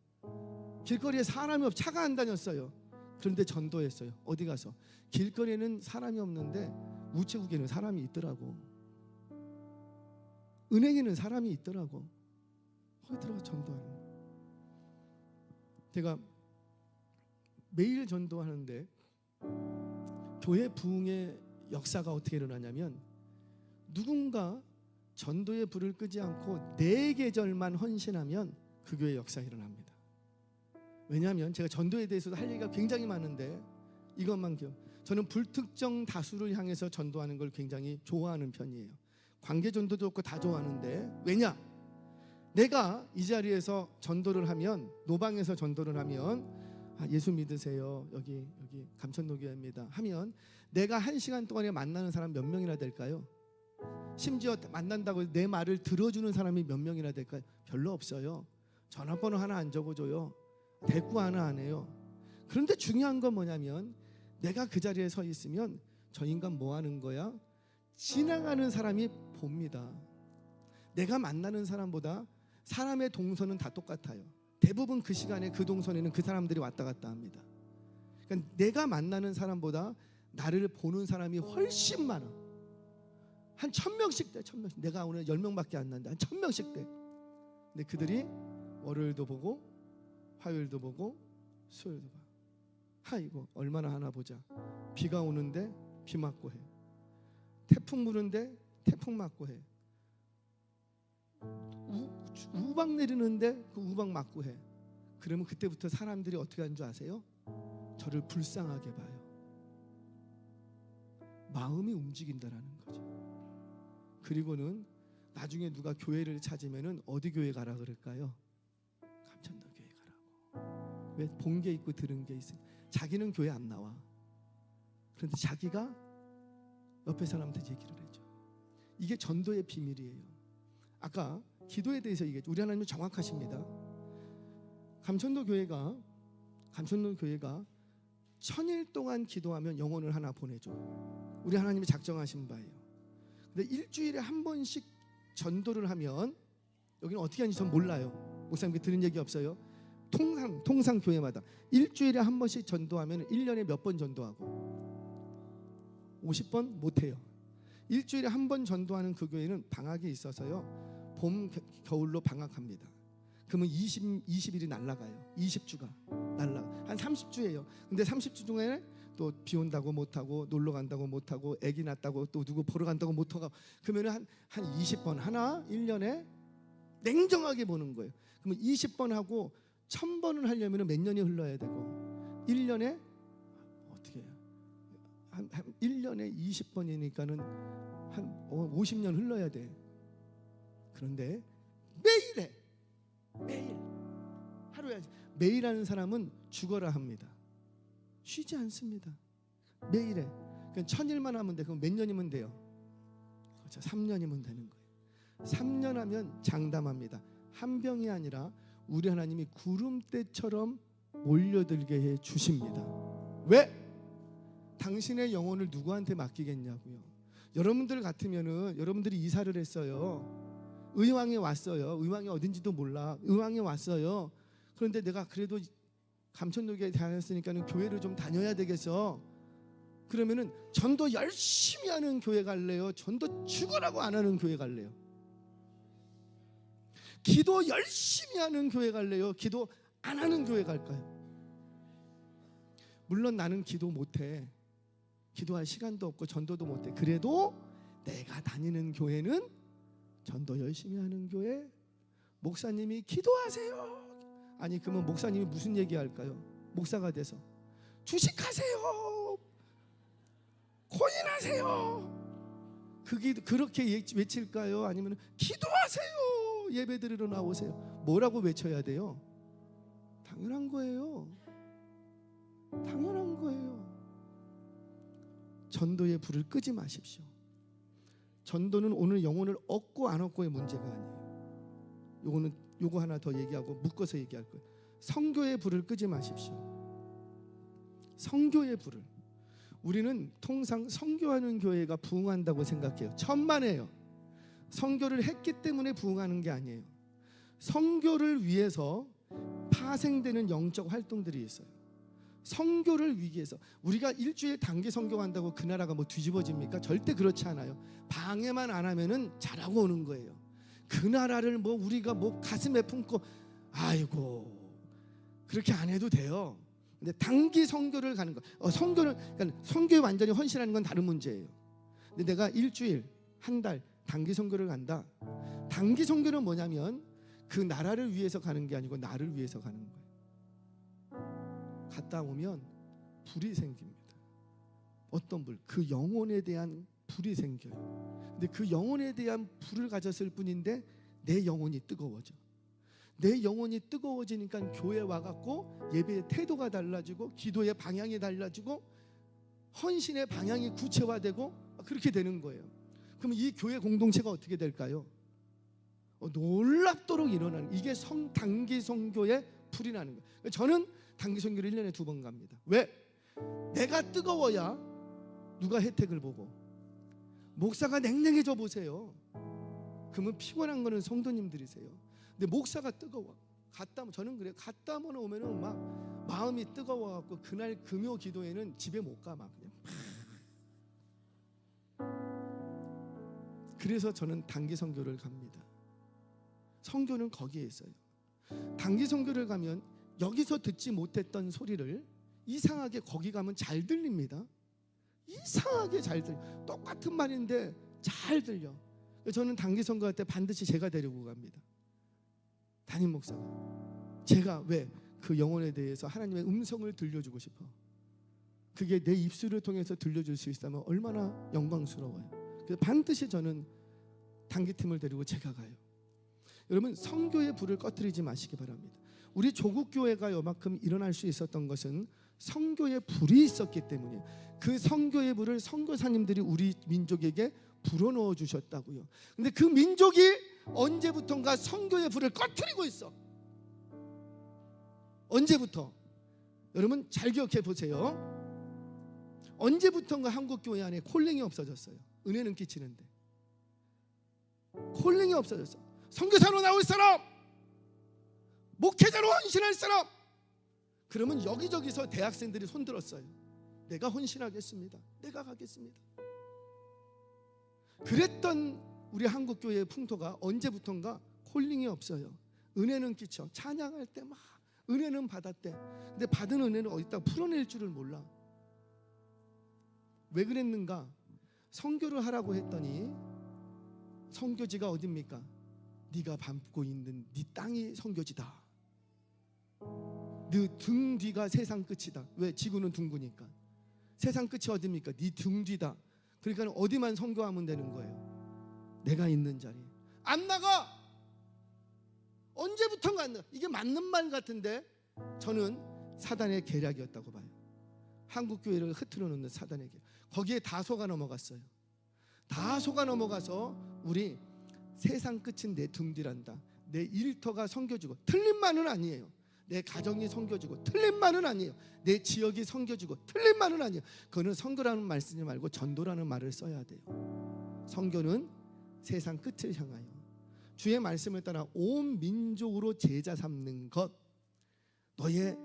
A: 길거리에 사람이 없, 차가 안 다녔어요. 그런데 전도했어요. 어디 가서 길거리에는 사람이 없는데 우체국에는 사람이 있더라고. 은행에는 사람이 있더라고. 거기 들어가 전도하는 거예요. 제가 매일 전도하는데 교회 부흥의 역사가 어떻게 일어나냐면 누군가 전도의 불을 끄지 않고 내 계절만 헌신하면 그 교회 역사가 일어납니다. 왜냐하면 제가 전도에 대해서도 할 얘기가 굉장히 많은데 이것만 기억. 저는 불특정 다수를 향해서 전도하는 걸 굉장히 좋아하는 편이에요. 관계 전도도 좋고 다 좋아하는데 왜냐? 내가 이 자리에서 전도를 하면 노방에서 전도를 하면 예수 믿으세요. 여기 감천노교회입니다. 하면 내가 1시간 동안에 만나는 사람 몇 명이나 될까요? 심지어 만난다고 내 말을 들어주는 사람이 몇 명이나 될까요? 별로 없어요. 전화번호 하나 안 적어줘요. 대꾸 하나 안 해요. 그런데 중요한 건 뭐냐면 내가 그 자리에 서 있으면 저 인간 뭐 하는 거야? 지나가는 사람이 봅니다. 내가 만나는 사람보다 사람의 동선은 다 똑같아요. 대부분 그 시간에 그 동선에는 그 사람들이 왔다 갔다 합니다. 그러니까 내가 만나는 사람보다 나를 보는 사람이 훨씬 많아. 한 1000명씩 돼. 1000명씩. 내가 오늘 10명밖에 안 난다. 한 1000명씩 돼. 근데 그들이 월요일도 보고 화요일도 보고 수요일도 봐. 아이고 얼마나 하나 보자. 비가 오는데 비 맞고 해. 태풍 부는데 태풍 맞고 해. 우박 내리는데 그 우박 맞고 해. 그러면 그때부터 사람들이 어떻게 하는 줄 아세요? 저를 불쌍하게 봐요. 마음이 움직인다라는 거죠. 그리고는 나중에 누가 교회를 찾으면은 어디 교회 가라 그럴까요? 감천도 교회 가라고. 왜? 본 게 있고 들은 게 있어요. 자기는 교회 안 나와. 그런데 자기가 옆에 사람한테 얘기를 해줘. 이게 전도의 비밀이에요. 아까 기도에 대해서 얘기했죠. 우리 하나님은 정확하십니다. 감천도 교회가 1000일 동안 기도하면 영혼을 하나 보내줘. 우리 하나님이 작정하신 바예요. 근데 일주일에 한 번씩 전도를 하면 여기는 어떻게 하는지 전 몰라요. 목사님께 들은 얘기 없어요. 통상 교회마다 일주일에 한 번씩 전도하면 1년에 몇 번 전도하고 50번 못해요. 일주일에 한 번 전도하는 그 교회는 방학이 있어서요. 봄, 겨울로 방학합니다. 그러면 20일이 날아가요. 20주가 날아가. 한 30주예요. 근데 30주 중에 또 비 온다고 못하고 놀러 간다고 못하고 애기 낳았다고 또 누구 보러 간다고 못하고 그러면 한 20번 하나 1년에 냉정하게 보는 거예요. 그러면 20번 하고 1000번을 하려면 몇 년이 흘러야 되고 1년에 어떻게 해요? 한 1년에 20번이니까는 한 50년 흘러야 돼. 그런데 매일 해. 매일 하루에 매일 하는 사람은 죽어라 합니다. 쉬지 않습니다. 매일 해. 그러니까 1000일만 하면 돼. 그럼 몇 년이면 돼요? 그렇죠. 3년이면 되는 거예요. 3년 하면 장담합니다. 한 병이 아니라 우리 하나님이 구름대처럼 몰려들게 해 주십니다. 왜? 당신의 영혼을 누구한테 맡기겠냐고요. 여러분들 같으면은 여러분들이 이사를 했어요. 의왕에 왔어요. 의왕이 어딘지도 몰라. 의왕에 왔어요. 그런데 내가 그래도 감천노교에 다녔으니까는 교회를 좀 다녀야 되겠어. 그러면은 전도 열심히 하는 교회 갈래요? 전도 죽으라고 안 하는 교회 갈래요? 기도 열심히 하는 교회 갈래요? 기도 안 하는 교회 갈까요? 물론 나는 기도 못해. 기도할 시간도 없고 전도도 못해. 그래도 내가 다니는 교회는 전도 열심히 하는 교회. 목사님이 기도하세요. 아니 그러면 목사님이 무슨 얘기할까요? 목사가 돼서 주식하세요. 코인하세요. 그렇게 외칠까요? 아니면 기도하세요. 예배드리러 나오세요. 뭐라고 외쳐야 돼요? 당연한 거예요. 당연한 거예요. 전도의 불을 끄지 마십시오. 전도는 오늘 영혼을 얻고 안 얻고의 문제가 아니에요. 이거는 요거 하나 더 얘기하고 묶어서 얘기할 거예요. 성교의 불을 끄지 마십시오. 성교의 불을. 우리는 통상 성교하는 교회가 부흥한다고 생각해요. 천만에요. 성교를 했기 때문에 부흥하는 게 아니에요. 성교를 위해서 파생되는 영적 활동들이 있어요. 성교를 위해서. 우리가 일주일 단기 성교한다고 그 나라가 뭐 뒤집어집니까? 절대 그렇지 않아요. 방해만 안 하면은 잘하고 오는 거예요. 그 나라를 뭐 우리가 뭐 가슴에 품고 아이고 그렇게 안 해도 돼요. 근데 단기 성교를 가는 거, 성교를, 그러니까 성교에 완전히 헌신하는 건 다른 문제예요. 근데 내가 일주일, 한 달 단기 성교를 간다. 단기 성교는 뭐냐면 그 나라를 위해서 가는 게 아니고 나를 위해서 가는 거예요. 갔다 오면 불이 생깁니다. 어떤 불? 그 영혼에 대한 불이 생겨요. 근데 그 영혼에 대한 불을 가졌을 뿐인데 내 영혼이 뜨거워져. 내 영혼이 뜨거워지니까 교회 와갖고 예배의 태도가 달라지고 기도의 방향이 달라지고 헌신의 방향이 구체화되고 그렇게 되는 거예요. 그럼 이 교회 공동체가 어떻게 될까요? 놀랍도록 일어나는, 이게 단기 선교의 불이 나는 거예요. 저는 단기 선교를 1년에 2번 갑니다. 왜? 내가 뜨거워야 누가 혜택을 보고. 목사가 냉랭해져 보세요. 그러면 피곤한 거는 성도님들이세요. 근데 목사가 뜨거워. 저는 그래요. 갔다 오면은 막 마음이 뜨거워갖고 그날 금요 기도회는 집에 못 가. 막 그냥. 그래서 저는 단기 선교를 갑니다. 선교는 거기에 있어요. 단기 선교를 가면 여기서 듣지 못했던 소리를 이상하게 거기 가면 잘 들립니다. 이상하게 잘 들려. 똑같은 말인데 잘 들려. 저는 단기 선교할 때 반드시 제가 데리고 갑니다. 담임 목사가. 제가 왜? 그 영혼에 대해서 하나님의 음성을 들려주고 싶어. 그게 내 입술을 통해서 들려줄 수 있다면 얼마나 영광스러워요. 그래서 반드시 저는 단기팀을 데리고 제가 가요. 여러분, 선교의 불을 꺼뜨리지 마시기 바랍니다. 우리 조국 교회가 요만큼 일어날 수 있었던 것은 선교의 불이 있었기 때문에, 그 선교의 불을 선교사님들이 우리 민족에게 불어넣어 주셨다고요. 근데 그 민족이 언제부턴가 선교의 불을 꺼뜨리고 있어. 언제부터? 여러분 잘 기억해 보세요. 언제부턴가 한국 교회 안에 콜링이 없어졌어요. 은혜는 끼치는데 콜링이 없어졌어. 선교사로 나올 사람, 목회자로 헌신할 사람. 그러면 여기저기서 대학생들이 손들었어요. 내가 헌신하겠습니다. 내가 가겠습니다. 그랬던 우리 한국 교회의 풍토가 언제부턴가 콜링이 없어요. 은혜는 끼쳐. 찬양할 때 막 은혜는 받았대. 근데 받은 은혜는 어디다 풀어낼 줄을 몰라. 왜 그랬는가? 선교를 하라고 했더니 선교지가 어딥니까? 네가 밟고 있는 네 땅이 선교지다. 네 등 뒤가 세상 끝이다. 왜? 지구는 둥그니까. 세상 끝이 어딥니까? 네 등 뒤다. 그러니까 어디만 선교하면 되는 거예요. 내가 있는 자리. 안 나가. 언제부턴가 안 나가. 이게 맞는 말 같은데 저는 사단의 계략이었다고 봐요. 한국 교회를 흐트러 놓는 사단의 계략. 거기에 다 속아 넘어갔어요. 다 속아 넘어가서 우리 세상 끝은 내 등 뒤란다. 내 일터가 섬겨주고, 틀린 말은 아니에요. 내 가정이 섬겨주고 틀린 말은 아니에요. 내 지역이 섬겨주고 틀린 말은 아니에요. 그거는 선교라는 말 쓰지 말고 전도라는 말을 써야 돼요. 선교는 세상 끝을 향하여 주의 말씀을 따라 온 민족으로 제자 삼는 것. 너의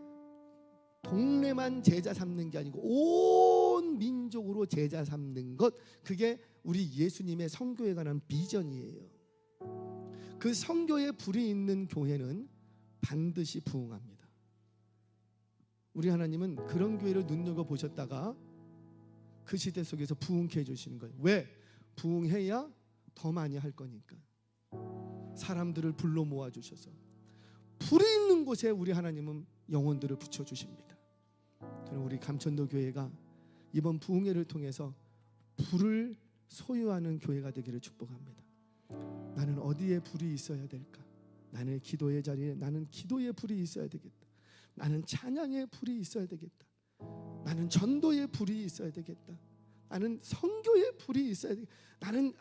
A: 동네만 제자 삼는 게 아니고 온 민족으로 제자 삼는 것. 그게 우리 예수님의 선교에 관한 비전이에요. 그 선교의 불이 있는 교회는 반드시 부흥합니다. 우리 하나님은 그런 교회를 눈여겨보셨다가 그 시대 속에서 부흥케 해주시는 거예요. 왜? 부흥해야 더 많이 할 거니까. 사람들을 불러 모아주셔서 불이 있는 곳에 우리 하나님은 영혼들을 붙여주십니다. 그럼 우리 감천도 교회가 이번 부흥회를 통해서 불을 소유하는 교회가 되기를 축복합니다. 나는 어디에 불이 있어야 될까? 나는 기도의 자리에 나는 기도의 불이 있어야 되겠다. 나는 찬양의 불이 있어야 되겠다. 나는 전도의 불이 있어야 되겠다. 나는 선교에 불이 있어야 돼. 나는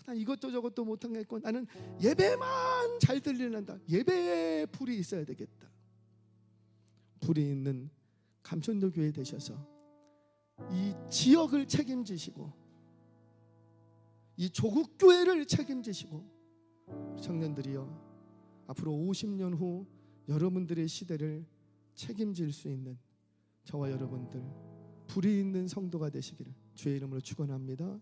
A: 나 이것도 저것도 못하겠고 나는 예배만 잘 들리는다. 예배에 불이 있어야 되겠다. 불이 있는 감천도 교회 되셔서 이 지역을 책임지시고 이 조국 교회를 책임지시고 청년들이여 앞으로 50년 후 여러분들의 시대를 책임질 수 있는 저와 여러분들 불이 있는 성도가 되시기를 주의 이름으로 축원합니다.